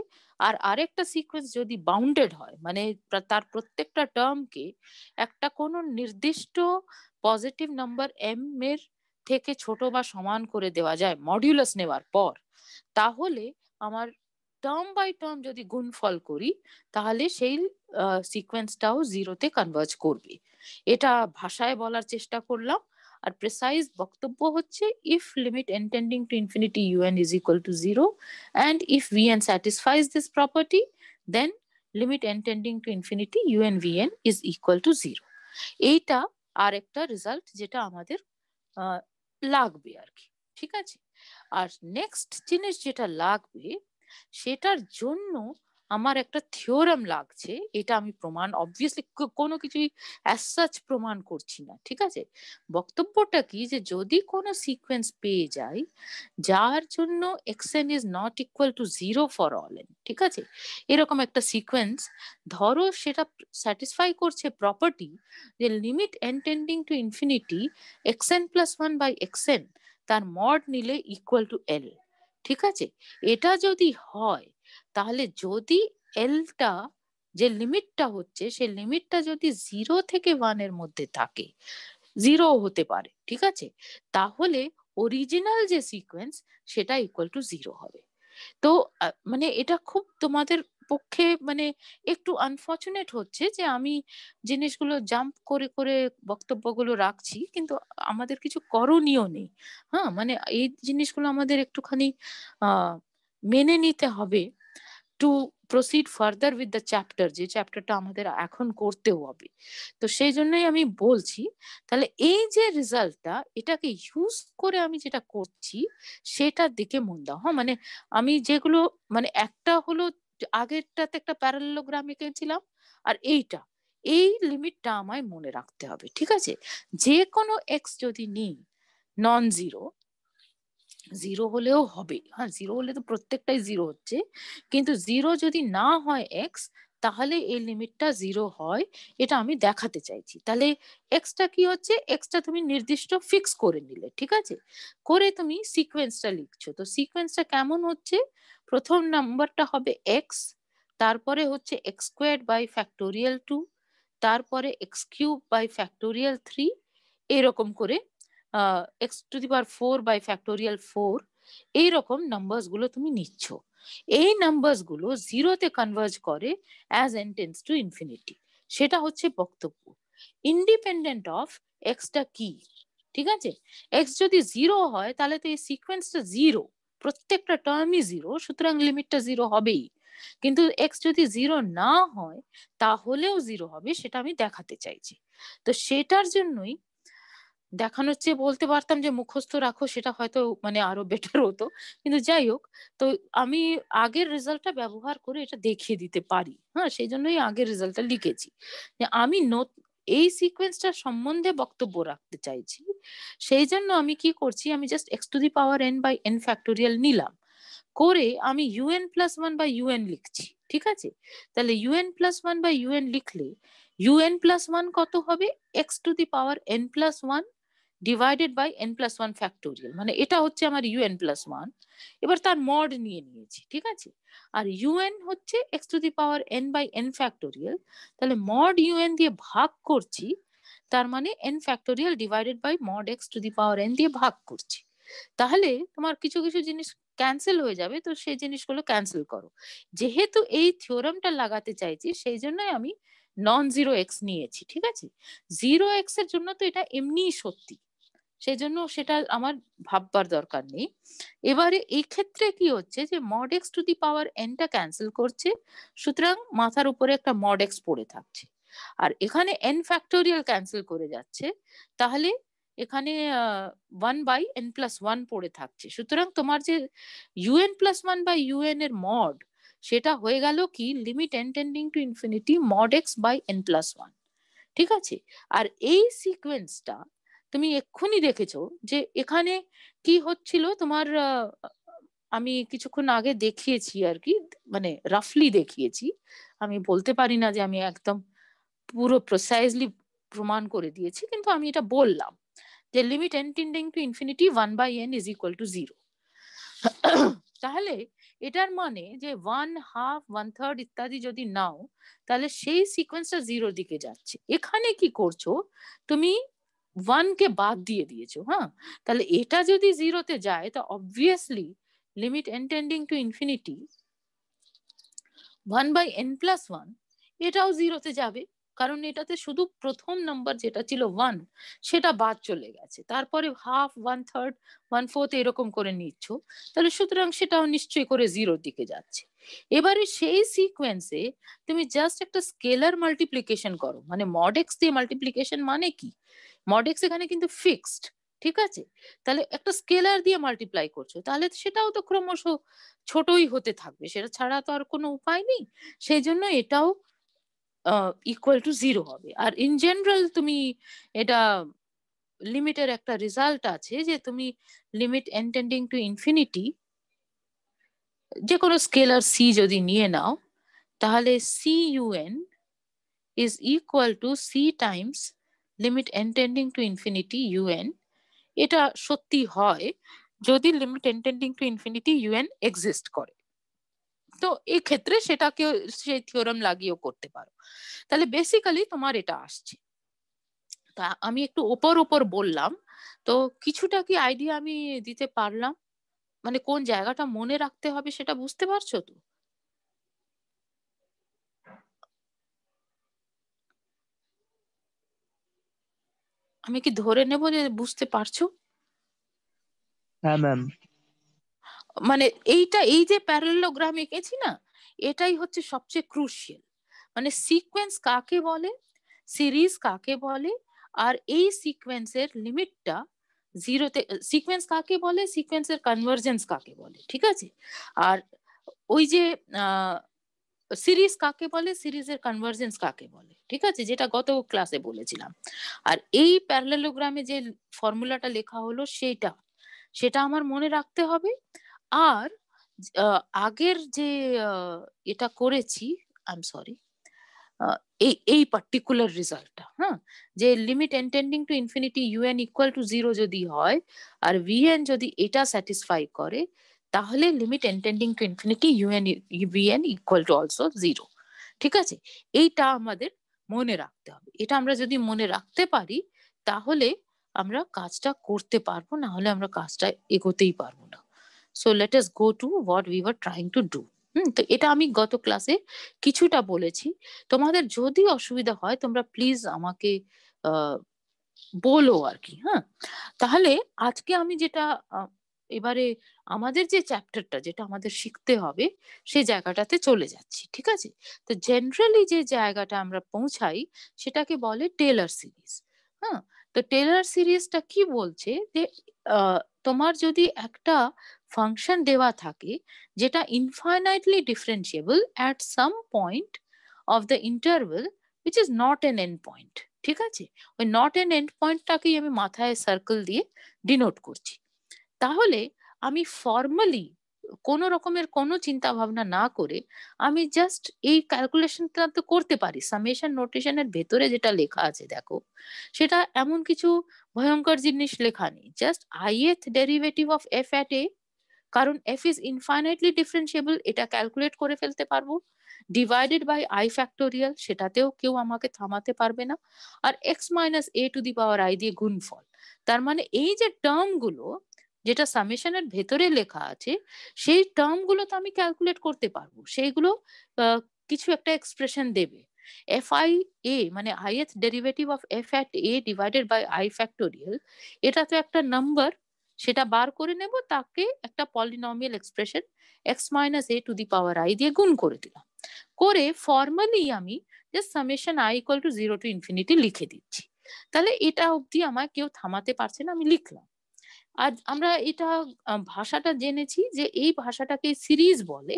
আর আরেকটা সিকোয়েন্স যদি বাউন্ডেড হয়, মানে তার প্রত্যেকটা টার্মকে একটা কোনো নির্দিষ্ট পজিটিভ নাম্বার এম এর থেকে ছোট বা সমান করে দেওয়া যায় মডিউলাস নেওয়ার পর, তাহলে আমার টার্ম বাই টার্ম যদি গুণফল করি, তাহলে সেই সিকোয়েন্সটাও 0-তে কনভার্জ করবে। এটা ভাষায় বলার চেষ্টা করলাম। আর প্রেসাইজ বক্তব্য হচ্ছে, if limit n tending to infinity un is equal to 0 and if vn satisfies this property, then limit n tending to infinity un vn is equal to 0। এইটা আর একটা রেজাল্ট যেটা আমাদের লাগবে আর কি, ঠিক আছে? আর নেক্সট জিনিস যেটা লাগবে, সেটার জন্য আমার একটা থিওরাম লাগছে, এটা আমি প্রমাণ অবভিয়াসলি কোনো কিছুই অ্যাজ সাচ প্রমাণ করছি না, ঠিক আছে? বক্তব্যটা কি, যে যদি কোনো সিকোয়েন্স পেয়ে যাই যার জন্য xn is not equal to 0 for all n, ঠিক আছে, এরকম একটা সিকোয়েন্স, ধরো সেটা স্যাটিসফাই করছে প্রপার্টি যে limit n tending to infinity xn plus 1 by xn তার মড নিলে ইকুয়াল টু l, ঠিক আছে? এটা যদি হয়, তাহলে যদি এলটা, যে লিমিটটা হচ্ছে সেই লিমিটটা যদি 0 থেকে 1 এর মধ্যে থাকে, 0 হতে পারে, ঠিক আছে, তাহলে অরিজিনাল যে সিকোয়েন্স সেটা ইকুয়াল টু 0 হবে। তো মানে এটা খুব তোমাদের পক্ষে মানে একটু আনফর্চুনেট হচ্ছে যে আমি জিনিসগুলো জাম্প করে করে বক্তব্যগুলো রাখছি, কিন্তু আমাদের কিছু করণীয় নেই। হ্যাঁ, মানে এই জিনিসগুলো আমাদের একটুখানি মেনে নিতে হবে two proceed further with the chapter, যে চ্যাপ্টারটা আমাদের এখন করতেও হবে। তো সেই জন্যই আমি বলছি, তাহলে এই যে রেজাল্টটা, এটাকে ইউজ করে আমি যেটা করছি সেটার দিকে মন দাও। হ্যাঁ, মানে আমি যেগুলো, মানে একটা হলো আগেরটাতে একটা প্যারালেলোগ্রাম এঁকেছিলাম, আর এই লিমিটটা আমায় মনে রাখতে হবে, ঠিক আছে? যে কোনো এক্স যদি নিই নন জিরো, 0 হলেও হবে, হ্যাঁ 0 হলে তো প্রত্যেকটাই 0 হচ্ছে, কিন্তু 0 যদি না হয় এক্স, তাহলে এই লিমিটটা 0 হয়, এটা আমি দেখাতে চাইছি। তাহলে এক্সটা কি হচ্ছে, এক্সটা তুমি নির্দিষ্ট ফিক্স করে নিলে, ঠিক আছে, করে তুমি সিকোয়েন্সটা লিখছো। তো সিকোয়েন্সটা কেমন হচ্ছে, প্রথম নাম্বারটা হবে এক্স, তারপরে হচ্ছে এক্স স্কোয়ার বাই ফ্যাক্টোরিয়াল 2, তারপরে এক্স কিউব বাই ফ্যাক্টোরিয়াল 3, এরকম করে x to the power 4 by factorial 4, এইরকম নাম্বারস গুলো তুমি নিচ্ছ। এই নাম্বারস গুলো 0-তে কনভার্জ করে as n tends to infinity, সেটা হচ্ছে বক্তব্য। ইন্ডিপেন্ডেন্ট অফ এক্সটা কি, ঠিক আছে? এক্স যদি 0 হয় তাহলে তো এই সিকোয়েন্সটা 0, প্রত্যেকটা টার্মই 0, সুতরাং লিমিটটা 0 হবেই। কিন্তু এক্স যদি 0 না হয় তাহলেও 0 হবে, সেটা আমি দেখাতে চাইছি। তো সেটার জন্যই দেখানোর চেয়ে বলতে পারতাম যে মুখস্থ রাখো, সেটা হয়তো মানে আরো বেটার হতো, কিন্তু যাই হোক। তো আমি আগের রেজাল্টটা ব্যবহার করে এটা দেখিয়ে দিতে পারি, হ্যাঁ, সেই জন্যই আগের রেজাল্টটা লিখেছি, যে আমি এই সিকোয়েন্সটা সম্বন্ধে বক্তব্য রাখতে চাইছি। সেই জন্য আমি কি করছি, আমি just x to the power n by n factorial নিলাম, করে আমি un প্লাস 1 বাই un লিখছি, ঠিক আছে? তাহলে un প্লাস 1 বাই un লিখলে un প্লাস 1 কত হবে, x to the power n plus 1 divided by n plus 1 factorial, মানে এটা হচ্ছে আমার un প্লাস 1। এবার তার মড নিয়ে নিয়েছি, ঠিক আছে? আর un হচ্ছে x to the power n by n factorial, তাহলে মড un দিয়ে ভাগ করছি, তার মানে n factorial divided by mod x to the power n দিয়ে ভাগ করছি। তাহলে তোমার কিছু কিছু জিনিস ক্যান্সেল হয়ে যাবে, তো সেই জিনিসগুলো ক্যান্সেল করো। যেহেতু এই থিওরামটা লাগাতে চাইছি, সেই জন্যই আমি নন জিরো এক্স নিয়েছি, ঠিক আছে? 0x এর জন্য তো এটা এমনিই সত্যি, সেই জন্য সেটা আমার ভাববার দরকার নেই। এবারে এই ক্ষেত্রে কি হচ্ছে, যে mod x to the power এনটা ক্যান্সেল করছে, সুতরাং মাথার উপরে একটা মড এক্স পড়ে থাকছে, আর এখানে এন ফ্যাক্টোরিয়াল ক্যান্সেল করে যাচ্ছে, তাহলে এখানে 1 বাই এন প্লাস 1 পড়ে থাকছে। সুতরাং তোমার যে ইউএন প্লাস 1 বাই ইউএন এর মড, সেটা হয়ে গেল কি limit n tending to infinity mod x by n plus 1, ঠিক আছে? আর এই সিকোয়েন্সটা তুমি এক্ষুনি দেখেছো যে এখানে কি হচ্ছিল তোমার, আমি কিছুক্ষণ আগে দেখিয়েছি আর কি, মানে রাফলি দেখিয়েছি, আমি বলতে পারি না যে আমি একদম পুরো প্রিসাইজলি প্রমাণ করে দিয়েছি, কিন্তু আমি এটা বললাম যে limit n tending to infinity 1 by n is equal to 0। তাহলে এটার মানে যে 1/2 1/3 ইত্যাদি যদি নাও, তাহলে সেই সিকোয়েন্সটা 0-র দিকে যাচ্ছে। এখানে কি করছো, তুমি 1 কে বাদ দিয়ে দিয়েছো, হ্যাঁ, তাহলে এটা যদি 0-তে যায়, তো obviously limit n tending to infinity 1 by n plus 1 এটাও 0-তে যাবে, কারণ এটাতে শুধু প্রথম নাম্বার যেটা ছিল 1 সেটা বাদ চলে গেছে, তারপরে হাফ 1/3 1/4 এরকম করে নিচ্ছ, তাহলে সুতরাং সেটাও নিশ্চয়ই করে 0-র দিকে যাচ্ছে। এবারে সেই সিকোয়েন্সে তুমি জাস্ট একটা স্কেলার মাল্টিপ্লিকেশন করো, মানে মড এক্স দিয়ে মাল্টিপ্লিকেশন, মানে কি, মড এক্স এখানে কিন্তু ফিক্সড, ঠিক আছে? তাহলে একটা স্কেলার দিয়ে মাল্টিপ্লাই করছো, তাহলে সেটাও তো ক্রমশ ছোটই হতে থাকবে, সেটা ছাড়া তো আর কোনো উপায় নেই। সেই জন্য এটাও ইকুয়াল টু জিরো হবে। আর ইন জেনারেল তুমি এটা লিমিটের একটা রেজাল্ট আছে যে তুমি limit n tending to infinity যে কোনো স্কেলার সি যদি নিয়ে নাও, তাহলে c u n is equal to c times limit n tending to infinity un। এটা সত্যি হয় যদি limit n tending to infinity un exist করে। তো এই ক্ষেত্রে সেটাকে সেই থিওরাম লাগিয়েও করতে পারো। তাহলে বেসিক্যালি তোমার এটা আসছে। তা আমি একটু ওপর বললাম, তো কিছুটা কি আইডিয়া আমি দিতে পারলাম? মানে কোন জায়গাটা মনে রাখতে হবে সেটা বুঝতে পারছো তো? আমি কি ধরে নেব যে বুঝতে পারছো? হ্যাঁ ম্যাম। মানে এইটা, এই যে প্যারালেলোগ্রাম এঁকেছি না, এটাই হচ্ছে সবচেয়ে ক্রুশিয়াল। মানে সিকোয়েন্স কাকে বলে, সিরিজ কাকে বলে, আর এই সিকোয়েন্সের লিমিটটা জিরোতে, সিকোয়েন্স কাকে বলে, সিকোয়েন্সের কনভার্জেন্স কাকে বলে, ঠিক আছে? আর ওই যে সিরিজ কাকে বলে, সিরিজের কনভার্জেন্স কাকে বলে, ঠিক আছে, যেটা গত ক্লাসে বলেছিলাম। আর এই প্যারালেলোগ্রামে যে ফর্মুলাটা লেখা হলো সেটা আমার মনে রাখতে হবে। আর আগের যে এটা করেছি, আই এম সরি, এই এই পার্টিকুলার রেজাল্টটা, হ্যাঁ, যে limit n tending to infinity UN equal to zero যদি হয় আর ভিএন যদি এটা স্যাটিসফাই করে, তাহলে limit n tending to infinity UN VN equal to also zero. ঠিক আছে, এইটা আমাদের মনে রাখতে হবে। এটা আমরা যদি মনে রাখতে পারি তাহলে আমরা কাজটা করতে পারবো, না হলে আমরা কাজটা এগোতেই পারবো না। So let us go to what we were trying to do. তো এটা আমি গত ক্লাসে কিছুটা বলেছি। তোমাদের যদি অসুবিধা হয় তোমরা প্লিজ আমাকে বলো আর কি। হ্যাঁ, তাহলে আজকে আমি যেটা এবারে আমাদের যে চ্যাপ্টারটা যেটা আমাদের শিখতে হবে সেই জায়গাটাতে চলে যাচ্ছি, ঠিক আছে? তো জেনারেলি যে জায়গাটা আমরা পৌঁছাই সেটাকে বলে টেলর সিরিজ। হ্যাঁ, তো টেলর সিরিজটা কি বলছে যে তোমার যদি একটা ফাংশন দেওয়া থাকে যেটা infinitely differentiable at some point of the interval which is not an end point, ঠিক আছে? ওই নট এন এন্ড পয়েন্টটাকেই আমি মাথায় সার্কেল দিয়ে ডিনোট করছি। তাহলে আমি ফর্মালি কোন রকমের কোনো চিন্তা ভাবনা না করে আমি জাস্ট এই ক্যালকুলেশনটা তো করতে পারি। সামেশন নোটেশনের ভেতরে যেটা লেখা আছে দেখো, সেটা এমন কিছু ভয়ঙ্কর জিনিস লেখা নেই। Just ith derivative of f at এ, কারণ এফ ইজ ইনফাইনাইটলি ডিফারেন্সিয়েবল, এটা ক্যালকুলেট করে ফেলতে পারবো, ডিভাইডেড বাই আই ফ্যাক্টোরিয়াল, সেটাতেও কেউ আমাকে থামাতে পারবে না, আর x minus a to the power i দিয়ে গুণফল। তার মানে এই যে টার্ম গুলো যেটা সামেশনের ভেতরে লেখা আছে সেই টার্ম গুলো তো আমি ক্যালকুলেট করতে পারবো, সেইগুলো কিছু একটা এক্সপ্রেশন দেবে। এফ আই এ মানে ith derivative of f at a divided by i factorial, এটা তো একটা নাম্বার, সেটা বার করে নেব, তাকে একটা polynomial expression x minus a to the power i দিয়ে গুণ করে দিলাম, করে ফর্মালি আমি just summation I equal to zero to infinity লিখে দিচ্ছি। তাহলে এটা অবধি আমায় কেউ থামাতে পারছে না, আমি লিখলাম। আজ আমরা এটা ভাষাটা জেনেছি যে এই ভাষাটাকে সিরিজ বলে।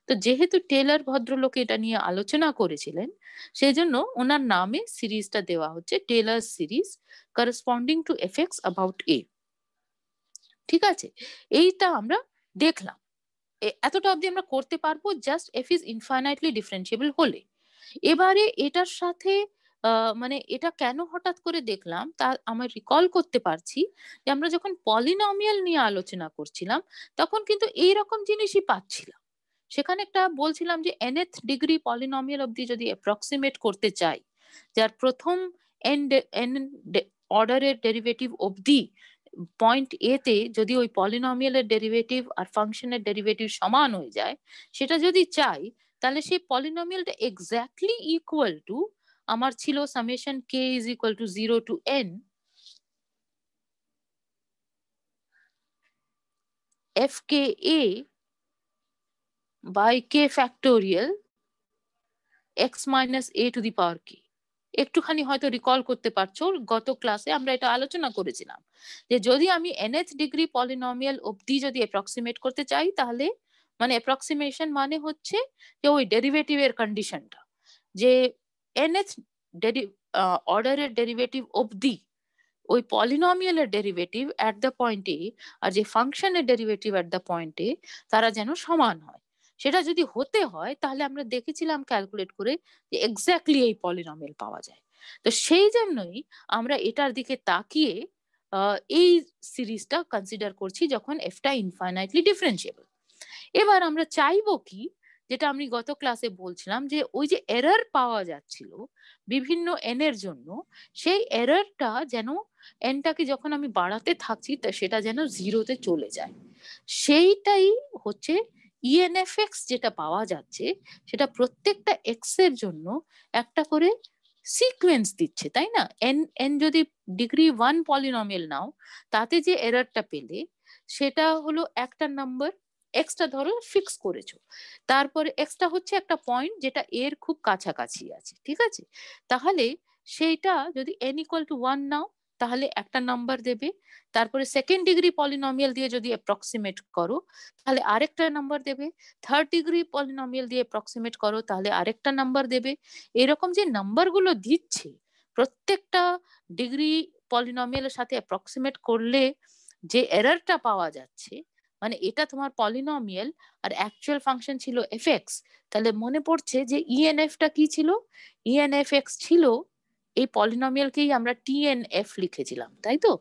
তো যেহেতু টেলর ভদ্রলোক এটা নিয়ে আলোচনা করেছিলেন, সেই জন্য ওনার নামে সিরিজটা দেওয়া হচ্ছে Taylor series corresponding to f x about a. ঠিক আছে, এইটা আমরা দেখলাম। এতটা অবধি আমরা করতে পারবো just F is infinitely differentiable হলে। এবারে এটার সাথে মানে এটা কেন হঠাৎ করে দেখলাম তা আমার রিকল করতে পারছি যে আমরা যখন পলিনমিয়াল নিয়ে আলোচনা করছিলাম তখন কিন্তু এইরকম জিনিসই পাচ্ছিলাম। সেখানে একটা বলছিলাম যে nth ডিগ্রি পলিনমিয়াল অবধি যদি অ্যাপ্রক্সিমেট করতে চাই, যার প্রথম এন অর্ডারের ডেরিভেটিভ অবধি পয়েন্ট এ তে যদি ওই পলিনমিয়ালের ডেরিভেটিভ আর ফাংশনের ডেরিভেটিভ সমান হয়ে যায়, সেটা যদি চাই তাহলে সেই পলিনমিয়ালটা এক্স্যাক্টলি ইকুয়াল টু আমার ছিল summation k is equal to zero to n f k a by k factorial x minus a to the power k. একটুখানি হয়তো রিকল করতে পারছো, গত ক্লাসে আমরা এটা আলোচনা করেছিলাম যে যদি আমি nth ডিগ্রি পলিনোমিয়াল অবধি যদি অ্যাপ্রক্সিমেট করতে চাই, তাহলে মানে অ্যাপ্রক্সিমেশন মানে হচ্ছে যে ওই ডেরিভেটিভের কন্ডিশনটা, যে nth অর্ডারের ডেরিভেটিভ অবধি ওই পলিনোমিয়ালের ডেরিভেটিভ অ্যাট দ্য পয়েন্ট এ আর যে ফাংশনের ডেরিভেটিভ অ্যাট দ্য পয়েন্ট এ তারা যেন সমান হয়। সেটা যদি হতে হয় তাহলে আমরা দেখেছিলাম ক্যালকুলেট করে যে এক্স্যাক্টলি এই পলিনোমিয়াল পাওয়া যায়। তো সেই জন্যই আমরা এটার দিকে তাকিয়ে এই সিরিজটা কনসিডার করছি যখন এফটা ইনফাইনাইটলি ডিফারেন্সিয়েবল। এবার আমরা চাইবো কি, যেটা আমি গত ক্লাসে বলছিলাম, যে ওই যে এরর পাওয়া যাচ্ছিল বিভিন্ন এন এর জন্য, সেই এররটা যেন এনটাকে যখন আমি বাড়াতে থাকছি তা সেটা যেন জিরোতে চলে যায়। সেইটাই হচ্ছে ইএনএফএক্স যেটা পাওয়া যাচ্ছে, সেটা প্রত্যেকটা এক্স এর জন্য একটা করে সিকোয়েন্স দিচ্ছে, তাই না? এন এন যদি ডিগ্রি 1 পলিনোমিয়াল নাও, তাতে যে এররটা পেলে সেটা হলো একটা নাম্বার, এক্সটা ধরো ফিক্স করেছো, তারপরে এক্সটা হচ্ছে একটা পয়েন্ট যেটা এর খুব কাছাকাছি আছে, ঠিক আছে? তাহলে সেইটা যদি n ইকুয়াল টু 1 নাও তাহলে একটা নাম্বার দেবে, তারপরে সেকেন্ড ডিগ্রি পলিনোমিয়াল দিয়ে যদি অ্যাপ্রক্সিমেট করো তাহলে আরেকটা নাম্বার দেবে, থার্ড ডিগ্রি পলিনোমিয়াল দিয়ে অ্যাপ্রক্সিমেট করো তাহলে আরেকটা নাম্বার দেবে। এরকম যে নাম্বারগুলো দিচ্ছে প্রত্যেকটা ডিগ্রি পলিনোমিয়ালের সাথে অ্যাপ্রক্সিমেট করলে যে এররটা পাওয়া যাচ্ছে, মানে এটা তোমার পলিনোমিয়াল আর অ্যাকচুয়াল ফাংশন ছিল এফএক্স, তাহলে মনে পড়ছে যে ইএনএফটা কি ছিল? ইএনএফএক্স ছিল এই পলিনোমিয়ালকেই আমরা টিএনএফ লিখেছিলাম, তাই তো?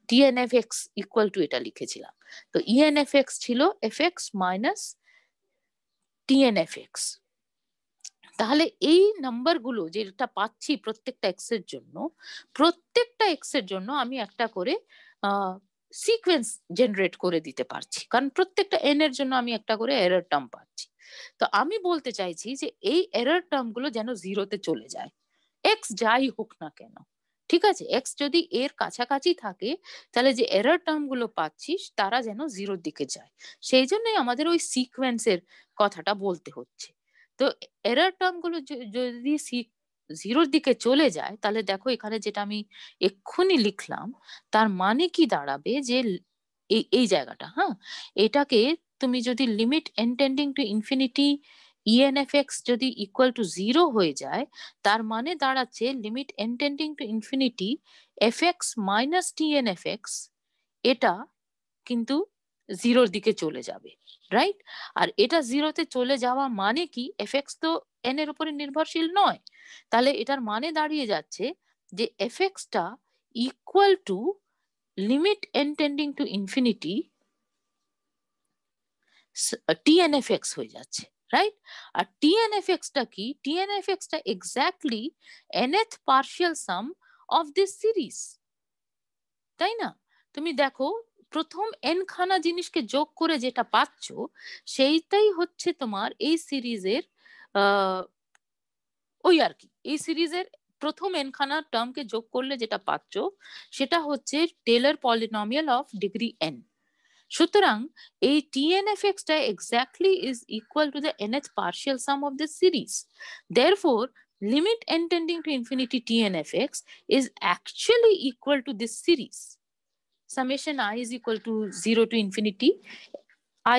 টিএনএফএক্স ইকুয়াল টু এটা লিখেছিলাম। তো ইএনএফএক্স ছিল এফএক্স মাইনাস টিএনএফএক্স। তাহলে এই নাম্বারগুলো যেটা পাচ্ছি প্রত্যেকটা এক্স এর জন্য, প্রত্যেকটা এক্স এর জন্য আমি একটা করে সিকোয়েন্স জেনারেট করে দিতে পারছি, কারণ প্রত্যেকটা এন এর জন্য আমি একটা করে এরর টার্ম পাচ্ছি। তো আমি বলতে চাইছি যে এই এরর টার্ম গুলো যেন জিরোতে চলে যায়, এক্স যাই হোক না কেন, ঠিক আছে? এক্স যদি এর কাছাকাছি থাকে তাহলে যে এরর টার্ম গুলো পাচ্ছিস তারা যেন জিরোর দিকে যায়, সেই জন্যই আমাদের ওই সিকোয়েন্সের কথাটা বলতে হচ্ছে। তো এরর টার্ম গুলো যদি জিরোর দিকে চলে যায় তাহলে দেখো এখানে যেটা আমি এক্ষুনি লিখলাম তার মানে কি দাঁড়াবে, যে এই এই জায়গাটা, হ্যাঁ, এটাকে তুমি যদি limit n tending to infinity e n f x যদি ইকুয়াল টু জিরো হয়ে যায়, তার মানে দাঁড়াচ্ছে limit n tending to infinity f x minus t n f x, এটা কিন্তু জিরোর দিকে চলে যাবে, রাইট? আর এটা জিরোতে চলে যাওয়া মানে কি, এফএক্স তো এন এর উপরে নির্ভরশীল নয়, তাহলে এটার মানে দাঁড়িয়ে যাচ্ছে যে এফএক্সটা equal to limit n tending to infinity t n f x হয়ে যাচ্ছে, রাইট? আর টিএনএফএক্সটা কি? টিএনএফএক্সটা exactly nth partial sum of this series, তাই না? তুমি দেখো প্রথম এন খানা জিনিসকে যোগ করে যেটা পাচ্ছ সেইটাই হচ্ছে তোমার এই সিরিজের ওই আর কি, এই সিরিজের প্রথম এন খানা টার্মকে যোগ করলে যেটা পাচ্ছ সেটা হচ্ছে Taylor polynomial of degree n. সুতরাং এই টিএনএফএক্সটা exactly is equal to the nth partial sum of this series. Therefore, limit n tending to infinity tnfx is actually equal to this series. Summation I is equal to 0 to infinity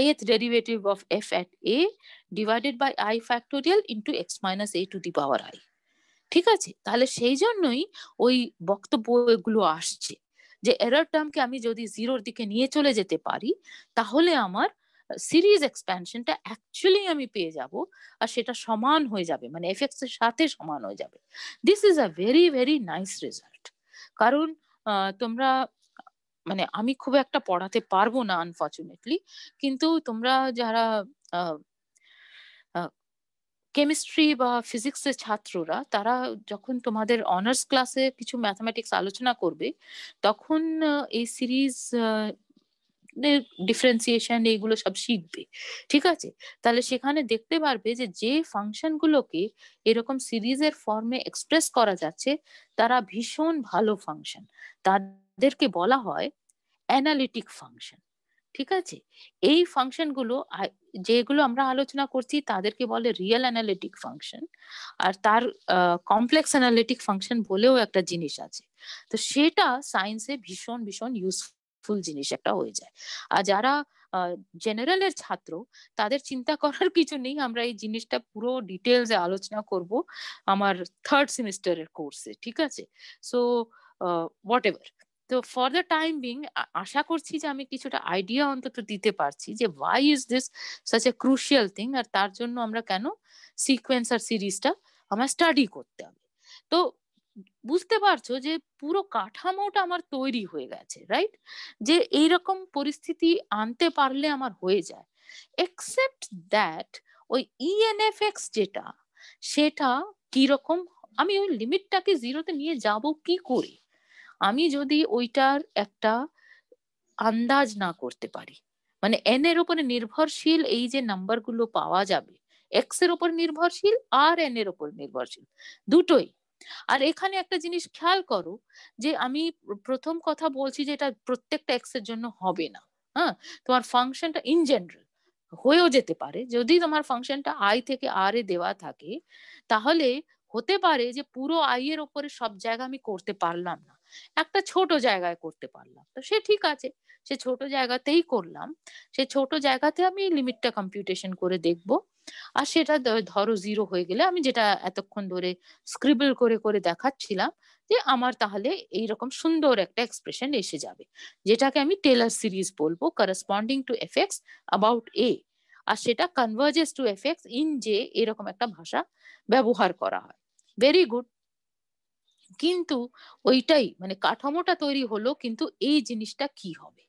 ith derivative of f at a divided by I factorial into x minus a to the power I. ঠিক আছে? তাহলে সেই জন্যই ওই বক্তব্য এগুলো আসছে যে এরর টার্মকে আমি যদি জিরোর দিকে নিয়ে চলে যেতে পারি তাহলে আমার সিরিজ এক্সপ্যানশনটা অ্যাকচুয়ালি আমি পেয়ে যাব, আর সেটা সমান হয়ে যাবে, মানে এফএক্স এর সাথে সমান হয়ে যাবে। This is a very very nice result. কারণ তোমরা, মানে আমি খুব একটা পড়াতে পারবো না আনফর্চুনেটলি, কিন্তু তোমরা যারা কেমিস্ট্রি বা ফিজিক্সের ছাত্ররা, তারা যখন তোমাদের অনার্স ক্লাসে কিছু ম্যাথমেটিক্স আলোচনা করবে তখন এই সিরিজ ডিফারেন্সিয়েশন এইগুলো সব শিখবে, ঠিক আছে? তাহলে সেখানে দেখতে পারবে যে যে ফাংশন গুলোকে এরকম সিরিজের ফর্মে এক্সপ্রেস করা যাচ্ছে তারা ভীষণ ভালো ফাংশন, তাদেরকে বলা হয় অ্যানালিটিক ফাংশন। ঠিক আছে? এই ফাংশনগুলো যেগুলো আমরা আলোচনা করছি তাদেরকে বলে রিয়েল অ্যানালিটিক ফাংশন। আর তার কমপ্লেক্স অ্যানালিটিক ফাংশন বলেও একটা জিনিস আছে। তো সেটা সায়েন্সে ভীষণ ভীষণ ইউজফুল জিনিস একটা হয়ে যায়। আর যারা জেনারেলের ছাত্র তাদের চিন্তা করার কিছু নেই, আমরা এই জিনিসটা পুরো ডিটেলসে আলোচনা করব আমার থার্ড সেমিস্টারের কোর্সে, ঠিক আছে? সো হোয়াট এভার, তো ফর দ্য টাইম বিং আশা করছি যে আমি কিছুটা আইডিয়া অন্তত দিতে পারছি যে why is this such a crucial thing, আর তার জন্য আমরা কেন সিকোয়েন্সার সিরিজটা আমার স্টাডি করতে হবে। তো বুঝতে পারছো যে পুরো কাঠামোটা আমার তৈরি হয়ে গেছে, রাইট? যে এইরকম পরিস্থিতি আনতে পারলে আমার হয়ে যায়। এক্সেপ্ট দ্যাট ওই ইএনএফএক্স যেটা, সেটা কিরকম, আমি ওই লিমিটটাকে জিরোতে নিয়ে যাব কি করে আমি যদি ওইটার একটা আন্দাজ না করতে পারি। মানে এন এর উপরে নির্ভরশীল এই যে নাম্বারগুলো পাওয়া যাবে, এক্স এর উপর নির্ভরশীল আর এন এর উপর নির্ভরশীল, দুটোই। আর এখানে একটা জিনিস খেয়াল করো যে আমি প্রথম কথা বলছি যে এটা প্রত্যেকটা এক্স এর জন্য হবে না। হ্যাঁ, তোমার ফাংশনটা ইন জেনারেল হয়েও যেতে পারে, যদি তোমার ফাংশনটা আই থেকে আর এ দেওয়া থাকে, তাহলে হতে পারে যে পুরো আই এর ওপরে সব জায়গা আমি করতে পারলাম না, একটা ছোট জায়গায় করতে পারলাম, তো সে ঠিক আছে, সে ছোট জায়গাতেই করলাম। সে ছোট জায়গাতে আমি লিমিটটা কম্পিউটেশন করে দেখব। আর সেটা ধরো জিরো হয়ে গেলে আমি যেটা এতক্ষণ ধরে স্ক্রিবল করে করে দেখাচ্ছিলাম যে আমার তাহলে এইরকম সুন্দর একটা এক্সপ্রেশন এসে যাবে, যেটাকে আমি টেলর সিরিজ বলবো, corresponding to f x about a. আর সেটা converges to f x in J, এরকম একটা ভাষা ব্যবহার করা হয়। Very good. কিন্তু ওইটাই মানে কাঠামোটা তৈরি হলো, কিন্তু এই জিনিসটা কি হবে,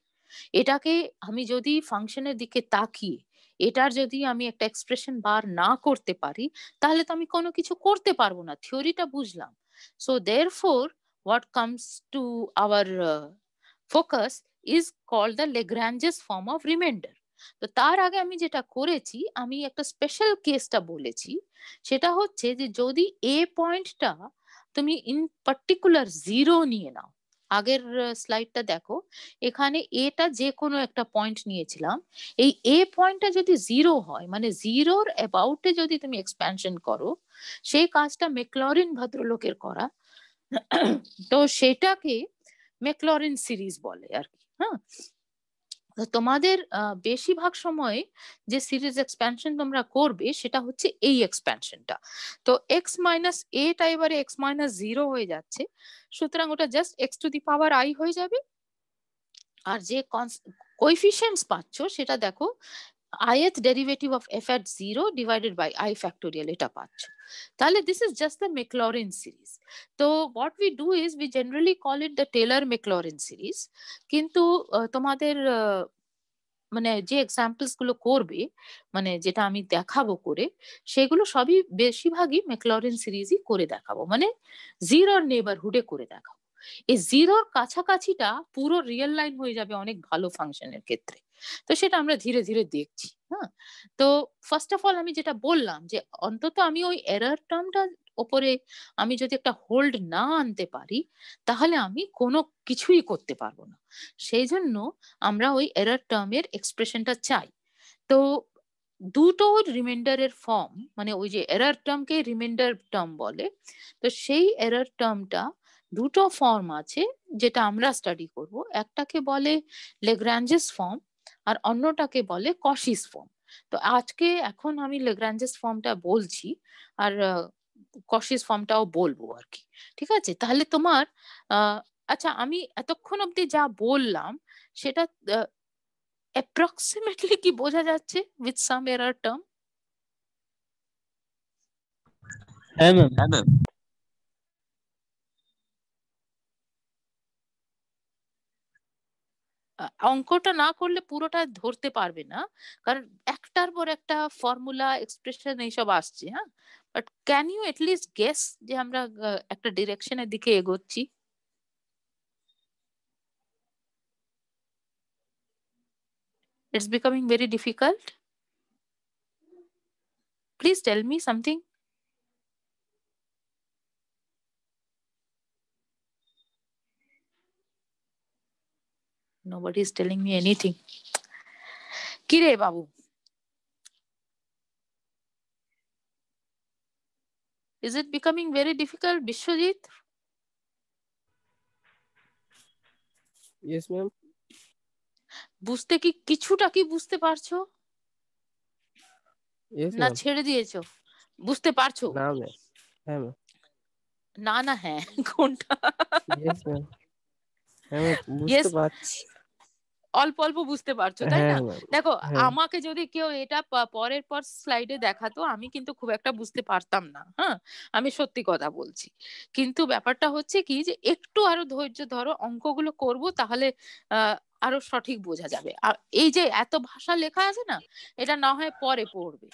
এটাকে আমি যদি ফাংশনের দিকে তাকিয়ে এটার যদি আমি একটা এক্সপ্রেশন বার না করতে পারি, তাহলে তো আমি কোনো কিছু করতে পারবো না, থিওরিটা বুঝলাম। So therefore what comes to our focus is called the Lagrange's form of remainder. তো তার আগে আমি যেটা করেছি, আমি একটা স্পেশাল কেসটা বলেছি। সেটা হচ্ছে যে যদি এ পয়েন্টটা তুমি ইন পার্টিকুলার জিরো নিয়ে নাও, আগের স্লাইডটা দেখো, এখানে এটা যে কোনো একটা পয়েন্ট নিয়েছিলাম, এই এ পয়েন্টটা যদি জিরো হয়, মানে জিরোর অ্যাবাউটে যদি তুমি এক্সপ্যানশন করো, সেই কাজটা ম্যাকলরিন ভদ্রলোকের করা। তো সেটাকে ম্যাকলরিন সিরিজ বলে আর কি। হ্যাঁ, তোমাদের বেশিরভাগ সময়ে যে সিরিজ এক্সপ্যানশন তোমরা করবে সেটা হচ্ছে এই এক্সপ্যানশনটা। তো এক্স মাইনাস এটা এবারে এক্স মাইনাস জিরো হয়ে যাচ্ছে, সুতরাং ওটা just x to the power i হয়ে যাবে। আর যে কোএফিসিয়েন্টস পাচ্ছ সেটা দেখো, ith derivative of f at zero divided by i factorial, এটা পাচ্ছ। তাহলে this is just the Maclaurin series. তো what we do is we generally call it the Taylor Maclaurin series. কিন্তু তোমাদের মানে যে এক্সাম্পলস গুলো করবে, মানে যেটা আমি দেখাবো করে, সেগুলো সবই বেশিরভাগই ম্যাকলরিন সিরিজই করে দেখাবো, মানে জিরোর নেবারহুডে করে দেখাবো। এই জিরোর কাছাকাছিটা পুরো রিয়েল লাইন হয়ে যাবে অনেক ভালো ফাংশনের ক্ষেত্রে। তো সেটা আমরা ধীরে ধীরে দেখছি। হ্যাঁ, তো ফার্স্ট অফ অল আমি যেটা বললাম যে অন্তত আমি ওই এরর টার্মটা ওপরে আমি যদি একটা হোল্ড না আনতে পারি, তাহলে আমি কোনো কিছুই করতে পারবো না। সেই জন্য আমরা ওই এরর টার্মের এক্সপ্রেশনটা চাই। তো দুটো রিমাইন্ডারের ফর্ম, মানে ওই যে এরর টার্মকে রিমাইন্ডার টার্ম বলে, তো সেই এরর টার্মটা দুটো ফর্ম আছে যেটা আমরা স্টাডি করব। একটাকে বলে লেগ্রাঞ্জেস ফর্ম আর অন্যটাকে বলে কশিস ফর্ম। তো আজকে এখন আমি লেগ্রাঞ্জেস ফর্মটা বলছি, আর কশিস ফর্মটাও বলবো আর কি। ঠিক আছে, তাহলে তোমার আচ্ছা, আমি এতক্ষণ অব্দি যা বললাম সেটা অ্যাপ্রক্সিমেটলি কি বোঝা যাচ্ছে উইথ সাম এরর টার্ম? হ্যাঁ ম্যাম। অঙ্কটা না করলে পুরোটা ধরতে পারবে না, কারণ একটার পর একটা ফর্মুলা এক্সপ্রেশন এইসব আসছে। হ্যাঁ, but can you at least guess যে আমরা একটা ডিরেকশনের দিকে এগোচ্ছি? It's becoming very difficult. Please tell me something. Nobody is telling me anything. কি রে বাবু? Is it becoming very difficult, Bishwajit? Yes, ma'am. বুঝতে কি কিছুটা কি বুঝতে পারছো? Yes, না ma'am. ছেড়ে দিয়েছো? বুঝতে পারছো? না, ma'am. হ্যাঁ, ma'am. না না হ্যাঁ কোনটা? Yes, ma'am. হ্যাঁ, ma'am. বুঝতে ইয়েস, পারছি। অল্প অল্প বুঝতে পারছো তাই হ্যাঁ, না? ma'am. দেখো, হ্যাঁ। আমাকে যদি কেউ এটা পরের পর স্লাইডে দেখাতো, আমি কিন্তু খুব একটা বুঝতে পারতাম না। হ্যাঁ, আমি সত্যি কথা বলছি। কিন্তু ব্যাপারটা হচ্ছে কি, যে একটু আরো ধৈর্য ধরো, অঙ্কগুলো করব, তাহলে আরো সঠিক বোঝা যাবে। আর এই যে এত ভাষা লেখা আছে না, এটা না হয় পরে পড়বে।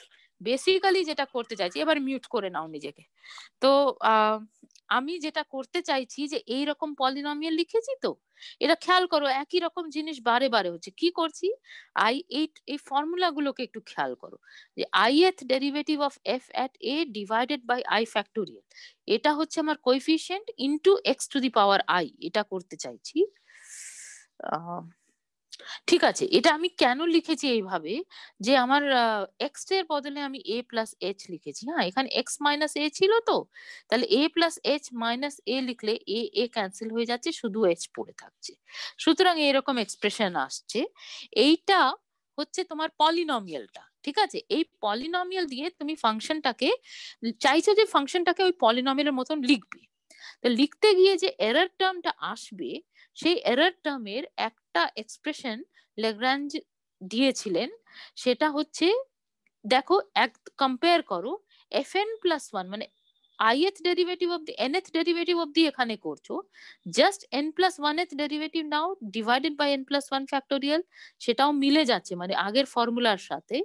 বেসিক্যালি যেটা করতে চাইছি, এবার মিউট করে নাও নিজেকে। তো আমি যেটা করতে চাইছি, যে এই রকম পলিনমিয়াল লিখেছি, তো এটা খেয়াল করো, একই রকম জিনিস বারে বারে হচ্ছে। কি করছি, এই ফর্মুলা গুলোকে একটু খেয়াল করো, যে ith derivative of f at a divided by i factorial, এটা হচ্ছে আমার coefficient into x to the power i, এটা করতে চাইছি। ঠিক আছে, এটা আমি কেন লিখেছি এইভাবে, যে আমার এক্স এর বদলে আমি a প্লাস এইচ লিখেছি। হ্যাঁ, এখানে এক্স মাইনাস এ ছিল, তো তাহলে a প্লাস এইচ মাইনাস এ লিখলে এ ক্যান্সেল হয়ে যাচ্ছে, শুধু এইচ পড়ে থাকছে। সুতরাং এরকম এক্সপ্রেশন আসছে। এইটা হচ্ছে তোমার পলিনমিয়ালটা। ঠিক আছে, এই পলিনমিয়াল দিয়ে তুমি ফাংশনটাকে চাইছো, যে ফাংশনটাকে ওই পলিনমিয়ালের মতন লিখবে। তো লিখতে গিয়ে যে এরর টার্মটা আসবে, সেই এরর টার্মের একটা এক্সপ্রেশন ল্যাগ্রাঞ্জ দিয়েছিলেন। সেটা হচ্ছে, দেখো, এক কম্পেয়ার করো, fn প্লাস ওয়ান মানে ith derivative of the nth derivative of the এখানে করছো, just n plus oneth derivative now divided by n plus one factorial, সেটাও মিলে যাচ্ছে, মানে আগের ফর্মুলার সাথে।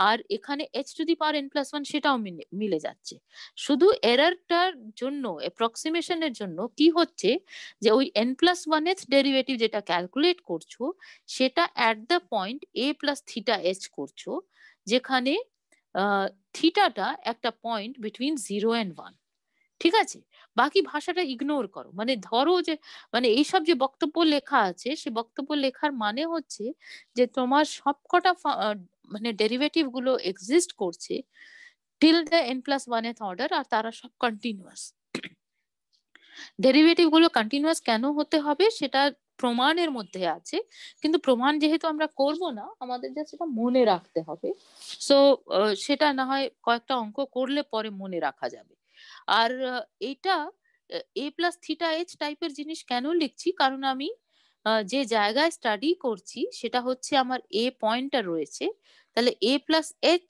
আর এখানে h two the power n plus one, সেটাও মিলে যাচ্ছে। শুধু এররটার জন্য, অ্যাপ্রক্সিমেশনের জন্য কি হচ্ছে, যে ওই n প্লাস ওয়ানথ ডেরিভেটিভ যেটা ক্যালকুলেট করছো, সেটা at the point a plus theta h করছো, যেখানে থিটাটা একটা পয়েন্ট বিটুইন 0 and 1। ঠিক আছে, বাকি ভাষাটা ইগনোর করো। মানে ধরো যে, মানে এইসব যে বক্তব্য লেখা আছে, সে বক্তব্য লেখার মানে হচ্ছে, যে তোমার সবকটা মানে ডেরিভেটিভ গুলো এক্সিস্ট করছে till the n plus one order, আর তারা সব কন্টিনিউয়াস। ডেরিভেটিভ গুলো কন্টিনিউয়াস কেন হতে হবে, সেটা প্রমাণের মধ্যে আছে, কিন্তু প্রমাণ যেহেতু আমরা করব না, আমাদের যা সেটা মনে রাখতে হবে। সো সেটা না হয় কয়েকটা অঙ্ক করলে পরে মনে রাখা যাবে। আর এইটা a প্লাস থিটা এইচ টাইপের জিনিস কেন লিখছি, কারণ আমি যে জায়গায় স্টাডি করছি, সেটা হচ্ছে আমার এ পয়েন্টটা রয়েছে। তাহলে a প্লাস এইচ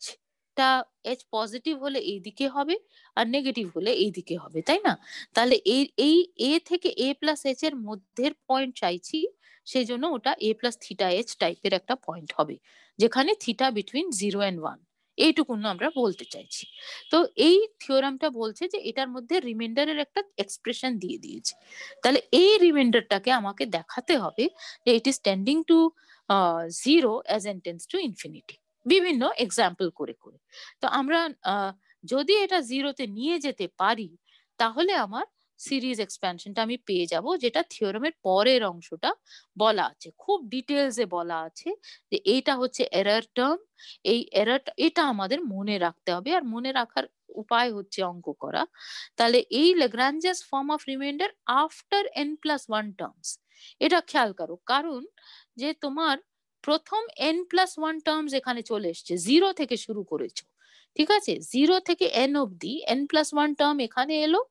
টা, এইচ পজিটিভ হলে এই দিকে হবে, আর নেগেটিভ হলে এই দিকে হবে, তাই না? তাহলে এই এ থেকে a প্লাস এইচ এর মধ্যের পয়েন্ট চাইছি, সেই জন্য ওটা a প্লাস থিটা এইচ টাইপের একটা পয়েন্ট হবে, যেখানে থিটা বিটুইন 0 and 1, এইটুকুন আমরা বলতে চাইছি। তো এই থিওরামটা বলছে যে এটার মধ্যে রিমাইন্ডারের একটা এক্সপ্রেশন দিয়ে দিয়েছে। তাহলে এই রিমাইন্ডারটাকে আমাকে দেখাতে হবে যে it is tending to 0 as n tends to infinity, বিভিন্ন এক্সাম্পল করে করে। তো আমরা যদি এটা জিরোতে নিয়ে যেতে পারি, তাহলে আমার সিরিজ এক্সপ্যানশনটা আমি পেয়ে যাব, যেটা থিওরামের পরের অংশটা বলা আছে, খুব ডিটেলসে বলা আছে, যে এইটা হচ্ছে এরর টার্ম। এই এররটা, এটা আমাদের মনে রাখতে হবে, আর মনে রাখার উপায় হচ্ছে অঙ্ক করা। তাহলে এই Lagrange's form of remainder after n plus one terms, এটা খেয়াল করো, কারণ যে তোমার প্রথম n প্লাস ওয়ান টার্মস এখানে চলে এসছে, জিরো থেকে শুরু করেছো। ঠিক আছে, জিরো থেকে n অব্দি n প্লাস ওয়ান টার্ম এখানে এলো,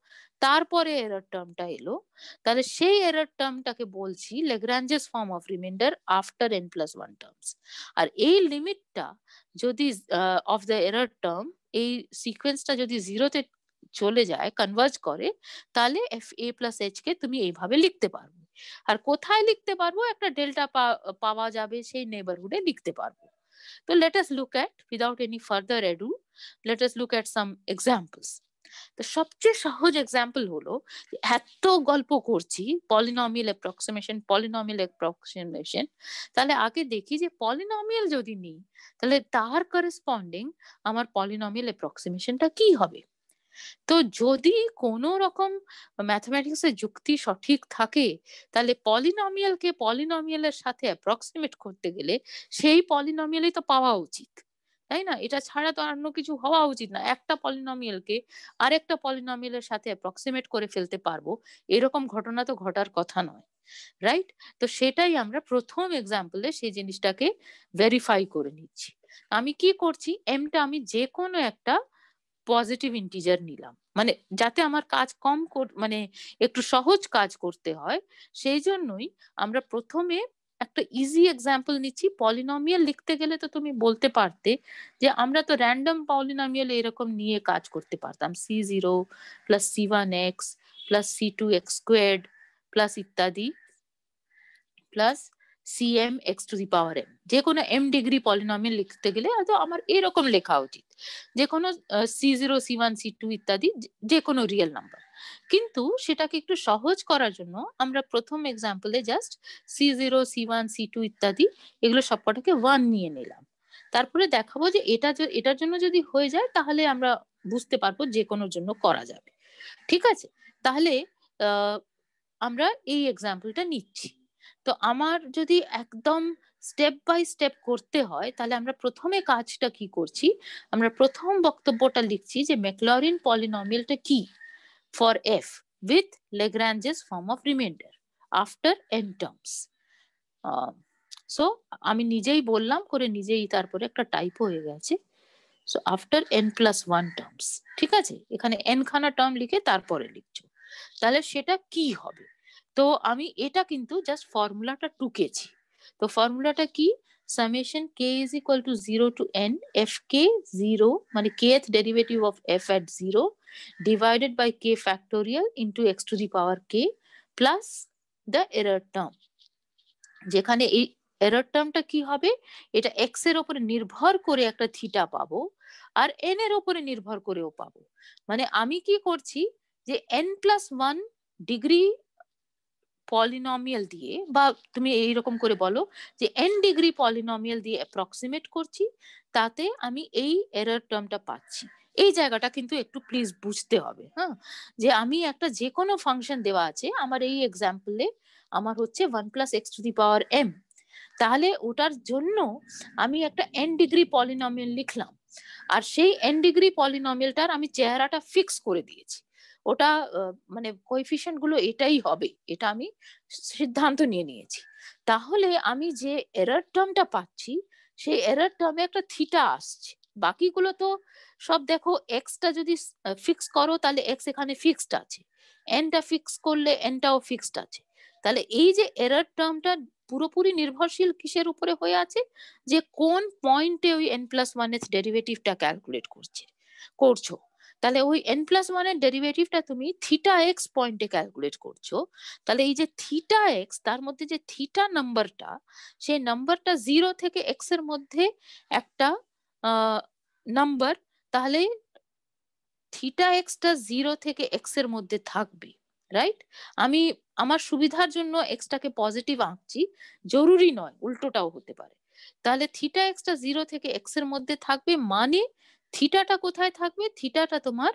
তারপরে এরর টার্মটা এলো। তাহলে সেই এরর টার্মটাকে বলছি Lagrange's form of remainder after n plus one terms. আর এই লিমিটটা যদি অফ দ্য এরর টার্ম, এই সিকোয়েন্সটা যদি জিরোতে চলে যায়, কনভার্জ করে, তাহলে এফ এ প্লাস এইচ কে তুমি এইভাবে লিখতে পারবে। আর কোথায় লিখতে পারবো, একটা ডেল্টা পাওয়া যাবে, সেই নেবারহুডে লিখতে পারবো। তো let us look at, without any further edu, let us look at some examples. তো সবচেয়ে সহজ এক্সাম্পল হলো, এত গল্প করছি পলিনমিয়াল অ্যাপ্রক্সিমেশন, তাহলে আগে দেখি যে পলিনমিয়াল যদি নিই, তাহলে তার করেসপন্ডিং আমার পলিনমিয়াল অ্যাপ্রক্সিমেশনটা কি হবে। তো যদি কোনো রকম ম্যাথমেটিক্সের যুক্তি সঠিক থাকে, তাহলে পলিনমিয়ালকে পলিনমিয়ালের সাথে অ্যাপ্রক্সিমেট করতে গেলে সেই পলিনমিয়ালই তো পাওয়া উচিত, তাই না? এটা ছাড়া তো অন্য কিছু হওয়া উচিত না। একটা পলিনমিয়ালকে আরেকটা পলিনমিয়ালের সাথে অ্যাপ্রক্সিমেট করে ফেলতে পারবো, এরকম ঘটনা তো ঘটার কথা নয়, রাইট? তো সেটাই আমরা প্রথম এক্সাম্পলে সেই জিনিসটাকে ভেরিফাই করে নিচ্ছি। আমি কি করছি, এমটা আমি যে কোনো একটা পজিটিভ ইন্টিজার নিলাম, মানে যাতে আমার কাজ কম মানে একটু সহজ কাজ করতে হয়, সেই জন্যই আমরা প্রথমে একটা ইজি এক্সাম্পল নিচ্ছি। পলিনমিয়াল লিখতে গেলে তো তুমি বলতে পারতে যে আমরা তো র্যান্ডম পলিনমিয়াল এরকম নিয়ে কাজ করতে পারতাম, c0 plus c1x plus c2x² plus ইত্যাদি plus cm x to the power m। যে কোনো m ডিগ্রি পলিনমিয়াল লিখতে গেলে হয়তো আমার এরকম লেখা উচিত, যে কোনো c0 c1 c2 ইত্যাদি যে কোনো রিয়েল নাম্বার। কিন্তু সেটাকে একটু সহজ করার জন্য আমরা প্রথম এক্সাম্পলে জাস্ট c0 c1 c2 ইত্যাদি এগুলো সবকটাকে 1 নিয়ে নিলাম। তারপরে দেখাবো যে এটার জন্য যদি হয়ে যায় তাহলে আমরা বুঝতে পারবো যে কোনো জন্য করা যাবে। ঠিক আছে, তাহলে আমরা এই এক্সাম্পলটা নিচ্ছি। তো আমার যদি একদম স্টেপ বাই স্টেপ করতে হয়, তাহলে আমরা প্রথমে কাজটা কি করছি, আমরা প্রথম বক্তব্যটা লিখছি যে ম্যাকলরিন পলিনমিয়ালটা কি for f with Lagrange's form of remainder after n terms. So আমি নিজেই বললাম করে নিজেই তারপরে একটা টাইপ হয়ে গেছে। সো আফটার n+1 টার্মস, ঠিক আছে, এখানে n খানা টার্ম লিখে তারপরে লিখছো, তাহলে সেটা কি হবে? তো আমি এটা কিন্তু জাস্ট ফর্মুলাটা টুকেছি। তো ফর্মুলাটা কি, summation k is equal to 0 to n fk 0 মানে kth derivative of f at 0 divided by k factorial into x to the power k plus the error term। যেখানে এই এরর টার্মটা কি হবে, এটা এক্স এর উপরে নির্ভর করে একটা থিটা পাবো আর এন এর উপরে নির্ভর করেও পাবো। মানে আমি কি করছি যে n+1 ডিগ্রি পলিনমিয়াল দিয়ে, বা তুমি এইরকম করে বলো যে n ডিগ্রি পলিনমিয়াল দিয়ে অ্যাপ্রক্সিমেট করছি, তাতে আমি এই এরর টার্মটা পাচ্ছি। এই জায়গাটা কিন্তু একটু প্লিজ বুঝতে হবে, হ্যাঁ, যে আমি একটা যে কোনো ফাংশন দেওয়া আছে, আমার এই এক্সাম্পলে আমার হচ্ছে 1+x⁴m, তাহলে ওটার জন্য আমি একটা n ডিগ্রি পলিনমিয়াল লিখলাম, আর সেই n ডিগ্রি পলিনমিয়ালটার আমি চেহারাটা ফিক্স করে দিয়েছি। ওটা মানে কোএফিসিয়েন্ট গুলো এটাই হবে, এটা আমি সিদ্ধান্ত নিয়ে নিয়েছি। তাহলে আমি যে এরর টার্মটা পাচ্ছি, সেই এরর টার্মে একটা থিটা আসছে। বাকিগুলো তো সব দেখো, এক্সটা যদি ফিক্স করো তাহলে এক্স এখানে ফিক্সড আছে, এনটা ফিক্স করলে এনটাও ফিক্সড আছে। তাহলে এই যে এরর টার্মটা পুরোপুরি নির্ভরশীল কিসের উপরে হয়ে আছে, যে কোন পয়েন্টে ওই n+1 এর ডেরিভেটিভটা ক্যালকুলেট করছো। তাহলে ওই n+1 এর ডেরিভেটিভটা তুমি থিটা এক্স পয়েন্টে ক্যালকুলেট করছো। তাহলে এই যে থিটা এক্স, তার মধ্যে যে থিটা নাম্বারটা, সেই নাম্বারটা 0 থেকে এক্স এর মধ্যে একটা নাম্বার, তাহলে থিটা এক্সটা 0 থেকে এক্স এর মধ্যে থাকবে, রাইট? আমি আমার সুবিধার জন্য এক্সটাকে পজিটিভ আঁকছি, জরুরি নয়, উল্টোটাও হতে পারে। তাহলে থিটা এক্সটা 0 থেকে এক্স এর মধ্যে থাকবে, মানে থিটাটা কোথায় থাকবে, থিটাটা তোমার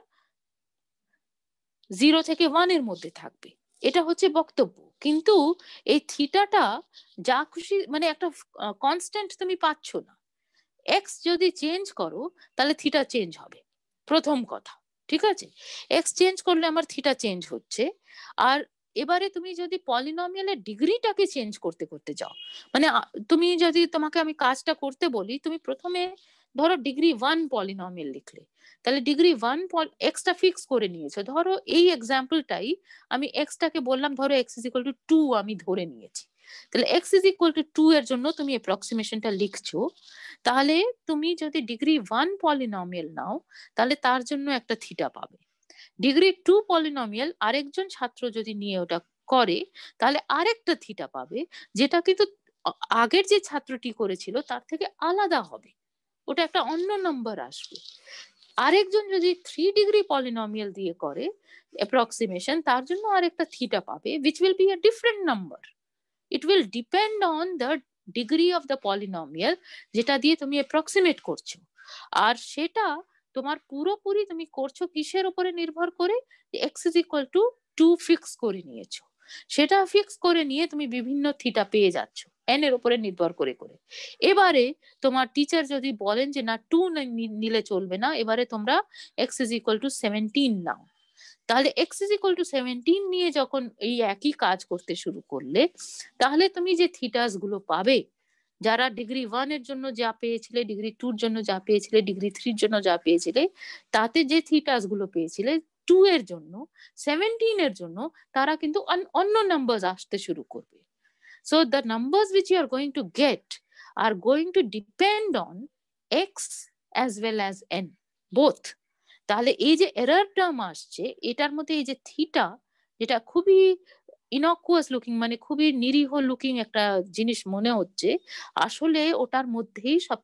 0 থেকে 1 এর মধ্যে থাকবে। এটা হচ্ছে বক্তব্য। কিন্তু এই থিটাটা যা খুশি, মানে একটা কনস্ট্যান্ট তুমি পাচ্ছ না। এক্স যদি চেঞ্জ করো তাহলে থিটা চেঞ্জ হবে, প্রথম কথা, ঠিক আছে? এক্স চেঞ্জ করলে আমার থিটা চেঞ্জ হচ্ছে। আর এবারে তুমি যদি পলিনমিয়ালের ডিগ্রিটাকে চেঞ্জ করতে করতে যাও, মানে তুমি যদি, তোমাকে আমি কাজটা করতে বলি, তুমি প্রথমে ধরো ডিগ্রি 1 পলিনমিয়াল লিখলে, তাহলে ডিগ্রি 1 এক্সটা ফিক্স করে নিয়েছো। ধরো এই এক্সাম্পলটাই আমি এক্সটাকে বললাম, ধরো এক্স ইজ ইকুয়াল টু 2 আমি ধরে নিয়েছি। তাহলে এক্স ইজ ইকুয়াল টু 2 এর জন্য তুমি অ্যাপ্রক্সিমেশনটা লিখছো। তাহলে তুমি যদি ডিগ্রি 1 পলিনমিয়াল নাও, তাহলে তার জন্য একটা থিটা পাবে। ডিগ্রি 2 পলিনমিয়াল আরেকজন ছাত্র যদি নিয়ে ওটা করে, তাহলে আরেকটা থিটা পাবে, যেটা কিন্তু আগের যে ছাত্রটি করেছিল তার থেকে আলাদা হবে, ওটা একটা অন্য নাম্বার আসবে। আরেকজন যদি 3 ডিগ্রি পলিনমিয়াল দিয়ে করে অ্যাপ্রক্সিমেশন, তার জন্য আরেকটা থিটা পাবে, which will be a different number. It will depend on the degree of the polynomial যেটা দিয়ে তুমি অ্যাপ্রক্সিমেট করছো। আর সেটা তোমার পুরোপুরি তুমি করছো কিসের উপরে নির্ভর করে, x is equal two 2 fix করে নিয়েছো, সেটা ফিক্স করে নিয়ে তুমি বিভিন্ন থিটা পেয়ে যাচ্ছ n এর উপরে নির্ভর করে করে। এবারে তোমার টিচার যদি বলেন যে না 2 নিলে চলবে না, এবারে তোমরা x ইজ ইকুয়াল টু 17 নাও, তাহলে x ইজ ইকুয়াল টু 17 নিয়ে যখন এই একই কাজ করতে শুরু করলে, তাহলে তুমি যে থিটাস গুলো পাবে, যারা ডিগ্রি 1 এর জন্য যা পেয়েছিলে, ডিগ্রি 2 এর জন্য যা পেয়েছিলে, ডিগ্রি 3 এর জন্য যা পেয়েছিলে, তাতে যে থিটাস গুলো পেয়েছিলে 2 এর জন্য, 17 এর জন্য, তারা কিন্তু অন্য নাম্বারস আসতে শুরু করবে। So the numbers which you are going to get are going to depend on x as well as n, both. তাহলে এই যে এরর টার্ম আসছে, এটার মধ্যে এই যে থিটা, যেটা খুবই ইনকুয়াস লুকিং, মানে খুবই নিরীহ লুকিং একটা জিনিস মনে হচ্ছে, আসলে ওটার মধ্যেই সব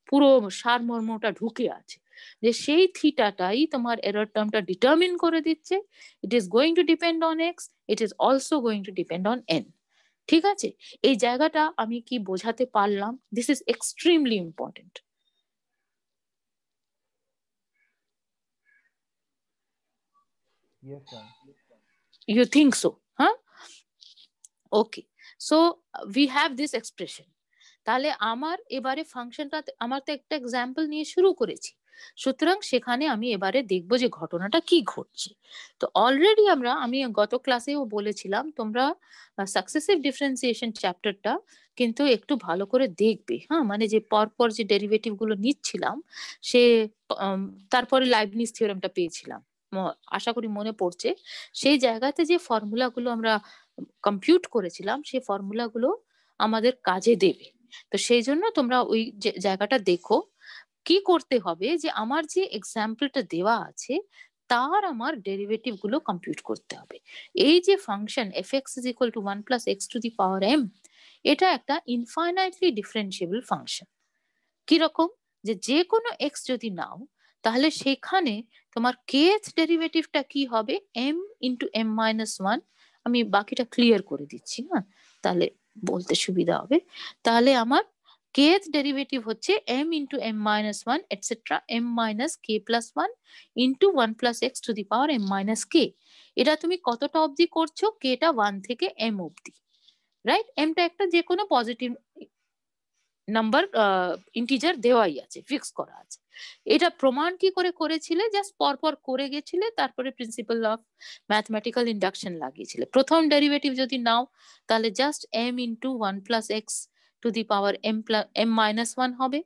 পুরো সারমর্মটা ঢুকে আছে, যে সেই থিটাটাই তোমার এরর টার্মটা ডিটারমিন করে দিচ্ছে। It is going to depend on x, it is also going to depend on an. ঠিক আছে, এই জায়গাটা আমি কি বোঝাতে পারলাম? This is extremely important. Yes, ma'am. You think so? Huh? Okay. So we have this expression. তাহলে আমার এবারে ফাংশনটা, আমার তো একটা এক্সাম্পল নিয়ে শুরু করেছি, সুতরাং সেখানে আমি এবারে দেখবো যে ঘটনাটা কি ঘটছে। তো অলরেডি আমি গত ক্লাসেও বলেছিলাম, তোমরা সাকসেসিভ ডিফারেন্সিয়েশন চ্যাপ্টারটা কিন্তু একটু ভালো করে দেখবে। হ্যাঁ, মানে যে পরপর যে ডেরিভেটিভ গুলো নিচ্ছিলাম, সে তারপরে লাইবনিজ থিওরেমটা পেয়েছিলাম, আশা করি মনে পড়ছে। সেই জায়গাতে যে ফর্মুলাগুলো আমরা কম্পিউট করেছিলাম, সেই ফর্মুলাগুলো আমাদের কাজে দেবে। তো সেই জন্য তোমরা ওই জায়গাটা দেখো, কি করতে হবে যে আমার যে এক্সাম্পলটা দেওয়া আছে তার আমার ডেরিভেটিভ গুলো কম্পিউট করতে হবে। এই যে function fx is equal to 1 plus x to the power m, এটা একটা ইনফাইনাইটলি ডিফারেন্সিয়েবল ফাংশন। কিরকম, যে কোনো x যদি নাও, তাহলে সেখানে তোমার kth ডেরিভেটিভটা কি হবে, m ইন্টু m মাইনাস 1। আমি বাকিটা ক্লিয়ার করে দিচ্ছি, হ্যাঁ, তাহলে বলতে সুবিধা হবে। তাহলে আমার kth ডেরিভেটিভ হচ্ছে m into m minus 1 etcetera m minus k plus 1 into 1 plus x to the power m minus k। এটা তুমি কতটা অবধি করছো, kটা 1 থেকে m অবধি, রাইট? mটা একটা যে কোনো পজিটিভ নাম্বার ইন্টিজার দেওয়াই আছে, ফিক্স করা আছে। এটা প্রমাণ কি করে করেছিলে, জাস্ট পরপর করে গেছিলে, তারপরে প্রিন্সিপাল অফ ম্যাথমেটিক্যাল ইন্ডাকশন লাগিয়েছিলে। প্রথম ডেরিভেটিভ যদি নাও, তাহলে just m into 1 plus x to the power m minus 1 হবে।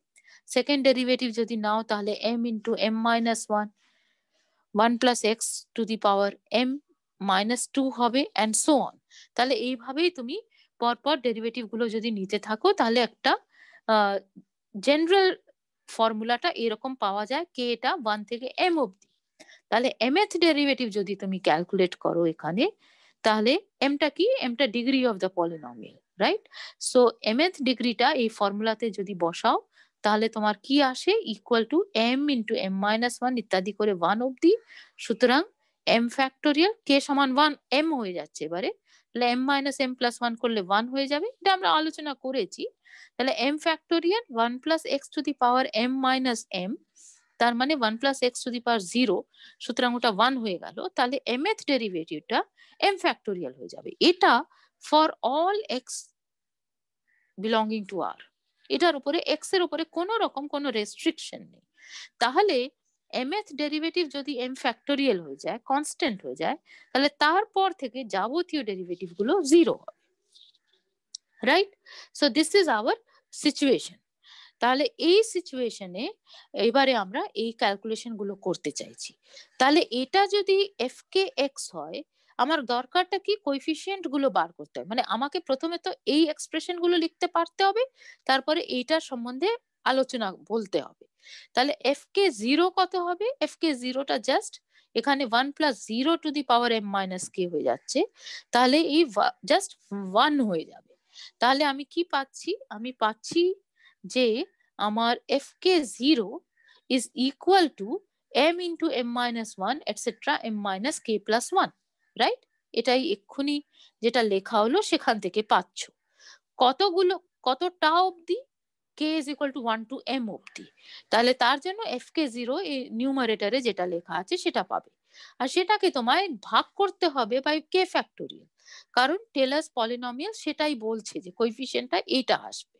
সেকেন্ড ডেরিভেটিভ যদি নাও, তাহলে m into m minus 1 plus x to the power m minus 2 হবে, অ্যান্ড সো অন। তাহলে এইভাবেই তুমি পরপর ডেরিভেটিভ গুলো যদি নিতে থাকো, তাহলে একটা জেনারেল ফর্মুলাটা এরকম পাওয়া যায়, কে এটা 1 থেকে m অবধি। তাহলে mth ডেরিভেটিভ যদি তুমি ক্যালকুলেট করো এখানে, তাহলে mটা কি, mটা degree of the polynomial, right? So mth ডিগ্রিটা এই ফর্মুলাতে যদি বসাও, তাহলে তোমার কি আসে, equal to m into m minus 1 ইত্যাদি করে 1 অবধি। সুতরাং m ফ্যাক্টোরিয়াল, k সমান 1 m হয়ে যাচ্ছে এবারে, তাহলে m মাইনাস m প্লাস 1 করলে 1 হয়ে যাবে, এটা আমরা আলোচনা করেছি। তাহলে m factorial 1 plus x to the power m minus m, তার মানে 1 প্লাস এক্স টু দি পাওয়ার 0, সুতরাং ওটা 1 হয়ে গেল। তাহলে mth ডেরিভেটিভটা m ফ্যাক্টোরিয়াল হয়ে যাবে। এটা for all x belonging two r, এটার উপরে x এর উপরে কোনো রকম কোনো রেস্ট্রিকশন নেই। তাহলে mth ডেরিভেটিভ যদি m ফ্যাক্টোরিয়াল হয়ে যায়, কনস্ট্যান্ট হয়ে যায়, তাহলে তারপর থেকে যাবতীয় ডেরিভেটিভ গুলো 0 হবে, right? So this is our situation. তাহলে এই সিচুয়েশনে এবারে আমরা এই ক্যালকুলেশন গুলো করতে চাইছি। তাহলে এটা যদি এফ কে এক্স হয়, আমার দরকারটা কি, কোএফিসিয়েন্ট গুলো বার করতে হবে। মানে আমাকে প্রথমে তো এই এক্সপ্রেশন গুলো লিখতে পারতে হবে, তারপরে এইটার সম্বন্ধে আলোচনা বলতে হবে। তাহলে এফ কে জিরো কত হবে, এফ কে জিরোটা জাস্ট এখানে 1 plus 0 to the power m minus k হয়ে যাচ্ছে, তাহলে এই জাস্ট 1 হয়ে যাবে। তাহলে আমি কি পাচ্ছি, আমি পাচ্ছি যে আমার fk0 is equal to m into m minus 1 etc m minus k plus 1, right? এটাই এক্ষুনি যেটা লেখা হলো সেখান থেকে পাচ্ছ। কতটা অবধি, k is equal to 1 to m অব্দি, তাহলে তার জন্য fk0 এই নিউমারেটরে যেটা লেখা আছে সেটা পাবে, আর সেটাকে তোমায় ভাগ করতে হবে বাই k ফ্যাক্টোরিয়াল, কারণ টেলর্স পলিনোমিয়াল সেটাই বলছে যে কোএফিসিয়েন্টটা এইটা আসবে।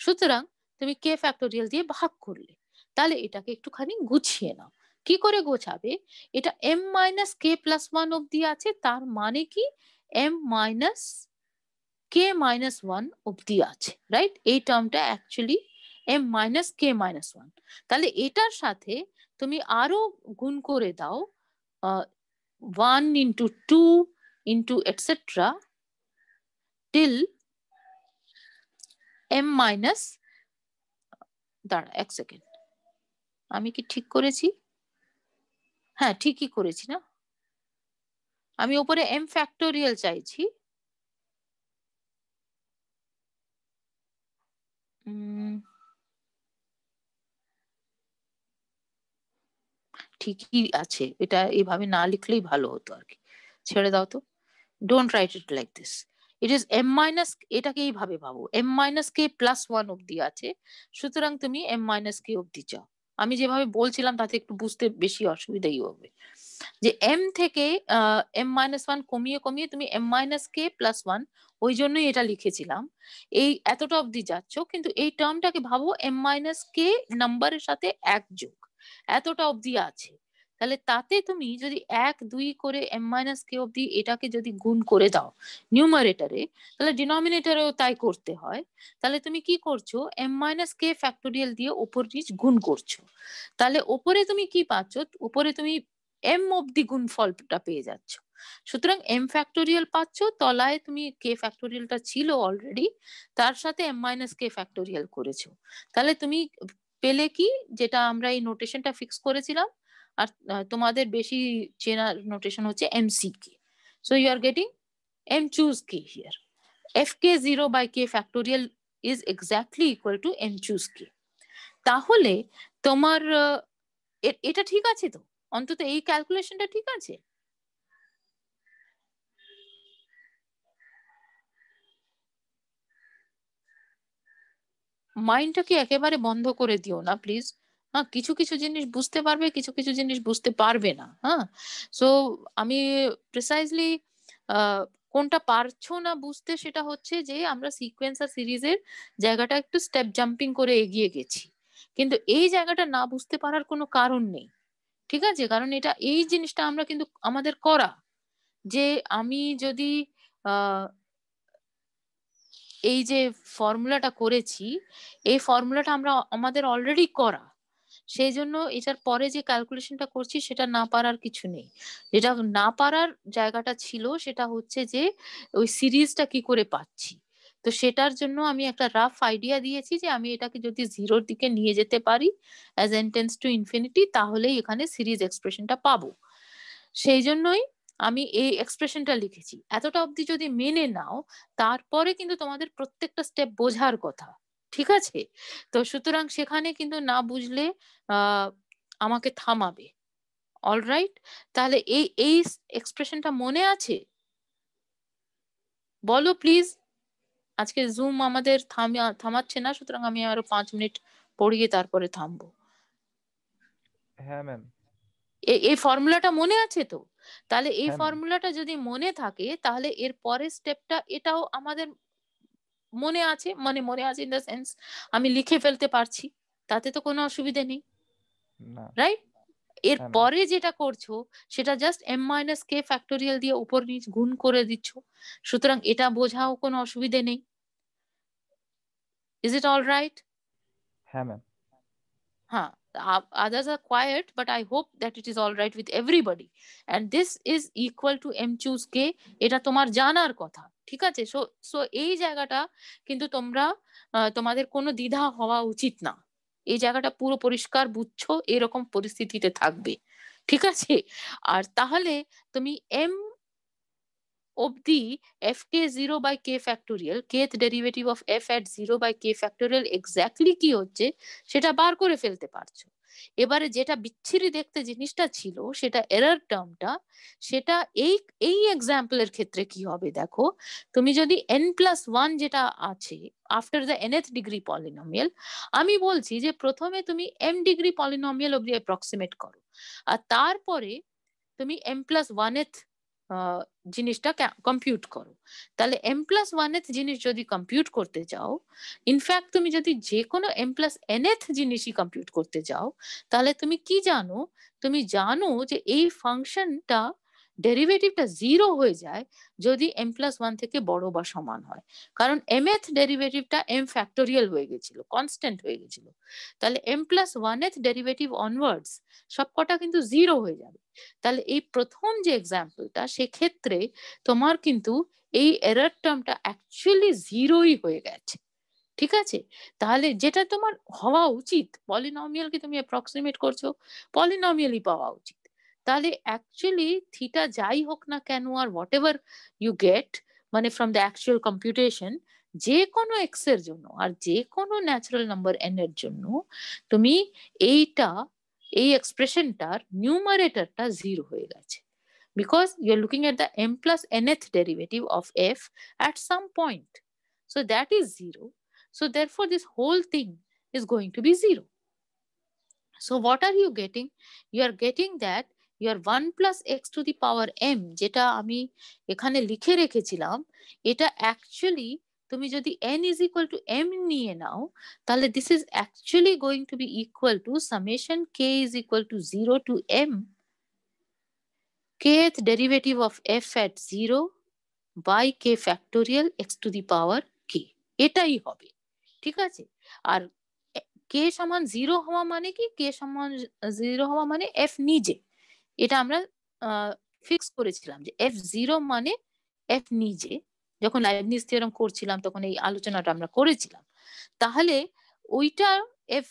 সুতরাং তুমি k ফ্যাক্টোরিয়াল দিয়ে ভাগ করলে, তাহলে এটাকে একটুখানি গুছিয়ে নাও। কি করে গোছাবে? এটা m মাইনাস k প্লাস 1 অব্দি আছে, তার মানে কি m মাইনাস k মাইনাস 1 অব্দি আছে, রাইট? এই টার্মটা actually m minus k minus 1। তাহলে এটার সাথে তুমি আরো গুণ করে দাও 1 into 2 into etc. till m minus, দাঁড়া এক সেকেন্ড, আমি কি ঠিক করেছি? হ্যাঁ ঠিকই করেছি না? আমি উপরে m ফ্যাক্টোরিয়াল চাইছি, ঠিকই আছে, এটা এভাবে না লিখলেই ভালো হতো আর কি, ছেড়ে দাও তো, don't write it like this. It is m minus, এটাকে এইভাবে ভাবো m মাইনাস k প্লাস 1 অব্দি আছে, সুতরাং তুমি m মাইনাস k অব্দি চাও। আমি যেভাবে বলছিলাম তাতে একটু বুঝতে বেশি অসুবিধাই হবে, যে m থেকে m মাইনাস 1 কমিয়ে কমিয়ে তুমি m মাইনাস k প্লাস 1, ওই জন্যই এটা লিখেছিলাম, এই এতটা অব্দি যাচ্ছ, কিন্তু এই টার্মটাকে ভাবো m মাইনাস k নাম্বারের সাথে এক যোগ, এতটা অব্দি আছে। তাহলে তাতে তুমি যদি 1 2 করে m মাইনাস k অব্দি এটাকে যদি গুণ করে দাও নিউমারেটরে, তাহলে ডিনোমিনেটরেও তাই করতে হয়। তাহলে তুমি কি করছো, m মাইনাস k ফ্যাক্টোরিয়াল দিয়ে ওপর নিচ গুণ করছো, তাহলে ওপরে তুমি কি পাচ্ছ, উপরে তুমি m অব্দি গুণফলটা পেয়ে যাচ্ছ। সুতরাং m ফ্যাক্টোরিয়াল পাচ্ছ, তলায় তুমি k ফ্যাক্টোরিয়ালটা ছিল অলরেডি, তার সাথে m মাইনাস k ফ্যাক্টোরিয়াল করেছো। তাহলে তুমি পেলে কি, যেটা আমরা এই নোটেশনটা ফিক্স করেছিলাম, আর তোমাদের বেশি চেনা নোটেশন হচ্ছে mck, so you are getting m choose k here, fk0 by k factorial is exactly equal to m choose k। তাহলে তোমার এটা ঠিক আছে তো, অন্তত এই ক্যালকুলেশনটা ঠিক আছে? মাইন্ডটাকে একেবারে বন্ধ করে দিও না প্লিজ। হ্যাঁ, কিছু কিছু জিনিস বুঝতে পারবে, কিছু কিছু জিনিস বুঝতে পারবে না। হ্যাঁ, সো আমি প্রিসাইজলি কোনটা পারছো না বুঝতে, সেটা হচ্ছে যে আমরা সিকোয়েন্স আর সিরিজের জায়গাটা একটু স্টেপ জাম্পিং করে এগিয়ে গেছি, কিন্তু এই জায়গাটা না বুঝতে পারার কোনো কারণ নেই, ঠিক আছে? কারণ এটা এই জিনিসটা আমরা কিন্তু আমাদের করা, যে আমি যদি এই যে ফর্মুলাটা করেছি, এই ফর্মুলাটা আমরা আমাদের অলরেডি করা, সেই জন্য এটার পরে যে ক্যালকুলেশনটা করছি সেটা না পারার কিছু নেই। যেটা না পারার জায়গাটা ছিল সেটা হচ্ছে যে ওই সিরিজটা কি করে পাচ্ছি, তো সেটার জন্য আমি একটা রাফ আইডিয়া দিয়েছি যে আমি এটাকে যদি জিরোর দিকে নিয়ে যেতে পারি as N tends to infinity, তাহলেই এখানে সিরিজ এক্সপ্রেশনটা পাবো। সেই জন্যই আমি এই এক্সপ্রেশনটা লিখেছি। এতটা অবধি যদি মেনে নাও, তারপরে কিন্তু তোমাদের প্রত্যেকটা স্টেপ বোঝার কথা, ঠিক আছে? তো সুতরাং সেখানে কিন্তু না বুঝলে আমাকে থামাবে। অলরাইট, তাহলে এই এই এক্সপ্রেশনটা মনে আছে? বলো প্লিজ। আজকে জুম আমাদের থামাচ্ছে না, সুতরাং আমি আরো 5 মিনিট পড়িয়ে তারপরে থামবো। হ্যাঁ ম্যাম। এই ফর্মুলাটা মনে আছে তো? তাহলে এই হ্যাঁ ম্যাম। ফর্মুলাটা যদি মনে থাকে, তাহলে এর পরের স্টেপটা এটাও আমাদের মনে আছে, মানে মনে আছে ইন দ্য সেন্স আমি লিখে ফেলতে পারছি, তাতে তো কোনো অসুবিধা নেই, না। রাইট? এর হ্যাঁ ম্যাম। পরে যেটা করছো সেটা just m minus k factorial দিয়ে উপর নিচ গুণ করে দিচ্ছ, সুতরাং এটা বোঝাও কোনো অসুবিধে নেই। Is it all right? হ্যাঁ ma'am. Huh. Others are quiet, but I hope that it is all right with everybody. And this is equal to m choose k. এটা তোমার জানার কথা, ঠিক আছে? সো সো এই জায়গাটা কিন্তু তোমরা তোমাদের কোনো দ্বিধা হওয়া উচিত না, এই জায়গাটা পুরো পরিষ্কার বুঝছো, এরকম পরিস্থিতিতে থাকবে, ঠিক আছে? আর তাহলে তুমি m অব্দি fk0 by k factorial, kth derivative of f at 0 by k factorial exactly কি হচ্ছে সেটা বার করে ফেলতে পারছো। এবারে যেটা বিচ্ছিরি দেখতে জিনিসটা ছিল, সেটা এরর টার্মটা, সেটা এই এই এক্সাম্পলের ক্ষেত্রে কি হবে দেখো, তুমি যদি n+1 যেটা আছে after the nth degree polynomial, আমি বলছি যে প্রথমে তুমি m ডিগ্রি পলিনোমিয়াল অব্দি অ্যাপ্রক্সিমেট করো, আর তারপরে তুমি m+1th জিনিসটা কম্পিউট করো। তাহলে m+1th জিনিস যদি কম্পিউট করতে যাও, ইনফ্যাক্ট তুমি যদি যে কোনো m+nth জিনিসই কম্পিউট করতে যাও, তাহলে তুমি কি জানো, তুমি জানো যে এই ফাংশনটা ডেরিভেটিভটা 0 হয়ে যায় যদি m+1 থেকে বড় বা সমান হয়, কারণ mth ডেরিভেটিভটা m ফ্যাক্টোরিয়াল হয়ে গেছিল, কনস্ট্যান্ট হয়ে গেছিল। তাহলে m+1th ডেরিভেটিভ অনওয়ার্ডস সবকটা কিন্তু 0 হয়ে যাবে। তাহলে এই প্রথম যে এক্সাম্পলটা, সেক্ষেত্রে তোমার কিন্তু এই এরর টার্মটা অ্যাকচুয়ালি 0ই হয়ে গেছে, ঠিক আছে? তাহলে যেটা তোমার হওয়া উচিত, পলিনোমিয়ালকে তুমি অ্যাপ্রক্সিমেট করছো, পলিনোমিয়ালই পাওয়া উচিত। তাহলে অ্যাকচুয়ালি থিটা যাই হোক না কেন, আর হোয়াট এভার ইউ গেট, মানে ফ্রম দ্য অ্যাকচুয়াল কম্পিউটেশন, যে কোনো এক্স এর জন্য আর যে কোনো ন্যাচারাল নাম্বার এন এর জন্য, তুমি এইটা, এই এক্সপ্রেশনটার নিউমারেটরটা 0 হয়ে গেছে, because you're looking at the m+nth derivative of f at some point, so that is 0. So therefore this whole thing is going to be 0. So what are you getting? You are getting that your 1 plus x to the power m, যেটা আমি এখানে লিখে রেখেছিলাম, এটা actually তুমি যদি n is equal to m নিয়ে নাও, তাহলে this is actually going to be equal to summation k is equal to 0 to m kth derivative of f at 0 by k factorial x to the power k, এটাই হবে, ঠিক আছে? আর কে সমান 0 হওয়া মানে কি, কে সমান 0 হওয়া মানে এফ নিজে, এটা আমরা ফিক্স করেছিলাম যে f0 মানে এফ নিজে, যখন লাইবনিজ থিওরেম করছিলাম তখন এই আলোচনাটা আমরা করেছিলাম। তাহলে ওইটা এফ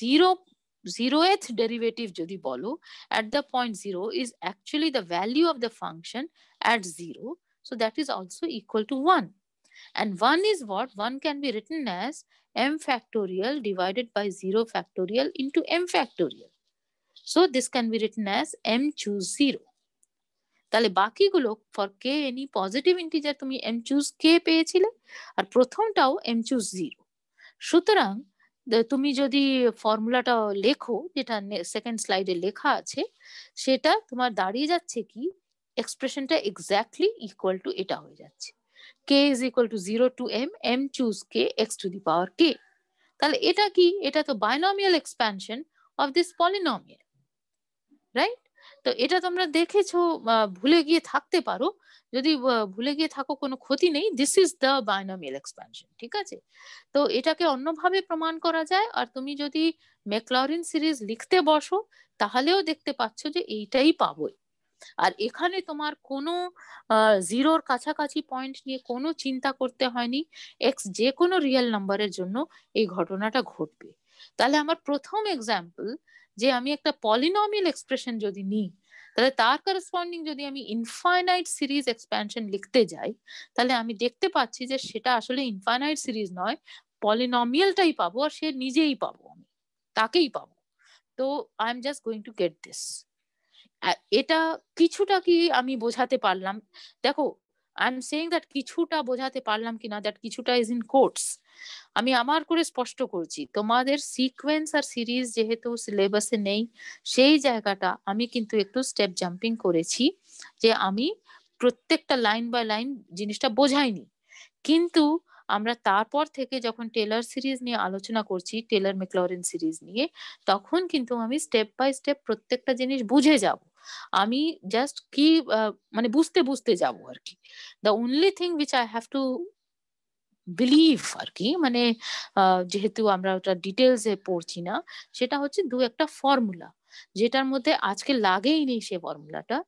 0th ডেরিভেটিভ যদি বলো at the point 0 is actually the value of the function at 0, so that is also equal to 1. And 1 is what? 1 can be written as m factorial divided by 0 factorial into m factorial. So this can be written as m choose 0. তাহলে বাকিগুলো for K any positive integer তুমি m choose k পেয়েছিলে, আর প্রথমটাও m choose 0। সুতরাং তুমি যদি ফর্মুলাটা লেখো, যেটা সেকেন্ড স্লাইডে লেখা আছে, সেটা তোমার দাঁড়িয়ে যাচ্ছে কি, এক্সপ্রেশনটা এক্স্যাক্টলি ইকুয়াল টু এটা হয়ে যাচ্ছে, k is equal to 0 to m, m choose k x to the power k. তাহলে এটা কি, এটা তো binomial expansion of this polynomial, right? তো এটা তোমরা দেখেছো, ভুলে গিয়ে থাকতে পারো, যদি ভুলে গিয়ে থাকো কোনো ক্ষতি নেই, this is the binomial expansion, ঠিক আছে? তো এটাকে অন্যভাবে প্রমাণ করা যায়, আর তুমি যদি ম্যাকলরিন সিরিজ লিখতে বসো তাহলেও দেখতে পাচ্ছ যে এইটাই পাবোই। আর এখানে তোমার কোনো জিরোর কাছাকাছি পয়েন্ট নিয়ে কোনো চিন্তা করতে হয়নি, এক্স যে কোনো রিয়েল নাম্বারের জন্য এই ঘটনাটা ঘটবে। তাহলে আমার প্রথম এক্সাম্পল, যে আমি একটা পলিনোমিয়াল এক্সপ্রেশন যদি নিই, তাহলে তার করেসপন্ডিং যদি আমি ইনফাইনাইট সিরিজ এক্সপ্যানশন লিখতে যাই, তাহলে আমি দেখতে পাচ্ছি যে সেটা আসলে ইনফাইনাইট সিরিজ নয়, পলিনোমিয়ালটাই পাবো, আর সে নিজেই পাবো, আমি তাকেই পাবো। তো I am just going to get this. এটা কিছুটা কি আমি বোঝাতে পারলাম? দেখো, আই এম সেইং দ্যাট কিছুটা বোঝাতে পারলাম কিনা, দ্যাট কিছুটা ইজ ইন কোটস। আমি আমার করে স্পষ্ট করছি, তোমাদের সিকোয়েন্স আর সিরিজ যেহেতু সিলেবাসে নেই, সেই জায়গাটা আমি কিন্তু একটু স্টেপ জাম্পিং করেছি, যে আমি প্রত্যেকটা লাইন বাই লাইন জিনিসটা বোঝাইনি। কিন্তু আমরা তারপর থেকে যখন টেলর সিরিজ নিয়ে আলোচনা করছি, টেলর ম্যাকলরিন সিরিজ নিয়ে, তখন কিন্তু আমি স্টেপ বাই স্টেপ প্রত্যেকটা জিনিস বুঝে যাব। আমি জাস্ট কি মানে বুঝতে বুঝতে যাব আর কি। The only thing which I have to believe আর কি, মানে যেহেতু আমরা ওটা ডিটেলস এ পড়ছি না, সেটা হচ্ছে দু একটা ফর্মুলা, যেটার মধ্যে আজকে লাগেই নেই সে ফর্মুলাটা,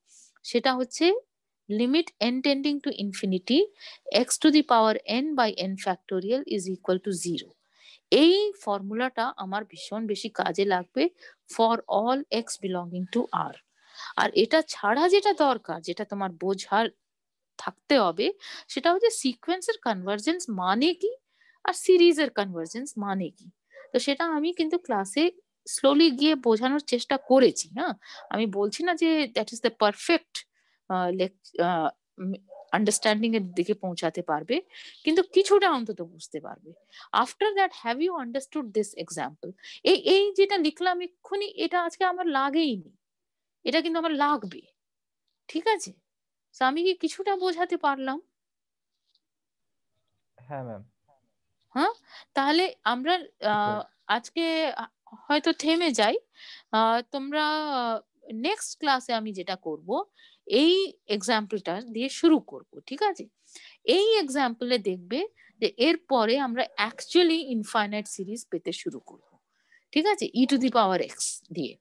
সেটা হচ্ছে limit n tending to infinity x to the power n by n factorial is equal to 0. এই ফর্মুলাটা আমার ভীষণ বেশি কাজে লাগবে for all x belonging to R. আর এটা ছাড়া যেটা দরকার, যেটা তোমার বোঝার থাকতে হবে, সেটা হচ্ছে সিকোয়েন্সের কনভার্জেন্স মানে কি, আর সিরিজের কনভার্জেন্স মানে কি। তো সেটা আমি কিন্তু ক্লাসে স্লোলি গিয়ে বোঝানোর চেষ্টা করেছি। হ্যাঁ, আমি বলছি না যে that is the perfect understanding এর দিকে পৌঁছাতে পারবে, কিন্তু কিছুটা অন্তত বুঝতে পারবে। After that have you understood this example? এই যেটা লিখলাম এক্ষুনি, এটা আজকে আমার লাগেইনি, এটা কিন্তু আমার লাগবে। ঠিক আছে, আমি কি কিছুটা বোঝাতে পারলাম? হ্যাঁ ম্যাম। হ্যাঁ, তাহলে আমরা আজকে হয়তো থেমে যাই। তোমরা নেক্সট ক্লাসে আমি যেটা করব, এই এক্সাম্পলটা দিয়ে শুরু করব। ঠিক আছে, এই এক্সাম্পলে দেখবে যে এরপরে আমরা অ্যাকচুয়ালি ইনফাইনাইট সিরিজ পেতে শুরু করব। ঠিক আছে, ই টু দি পাওয়ার এক্স দিয়ে।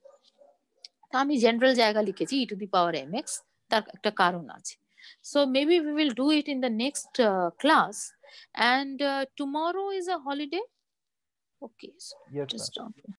আমি জেনারেল জায়গা লিখেছি e to the power m x, তার একটা কারণ আছে। So maybe we will do it in the next class. And tomorrow is a holiday. Okay, so yes ma'am. just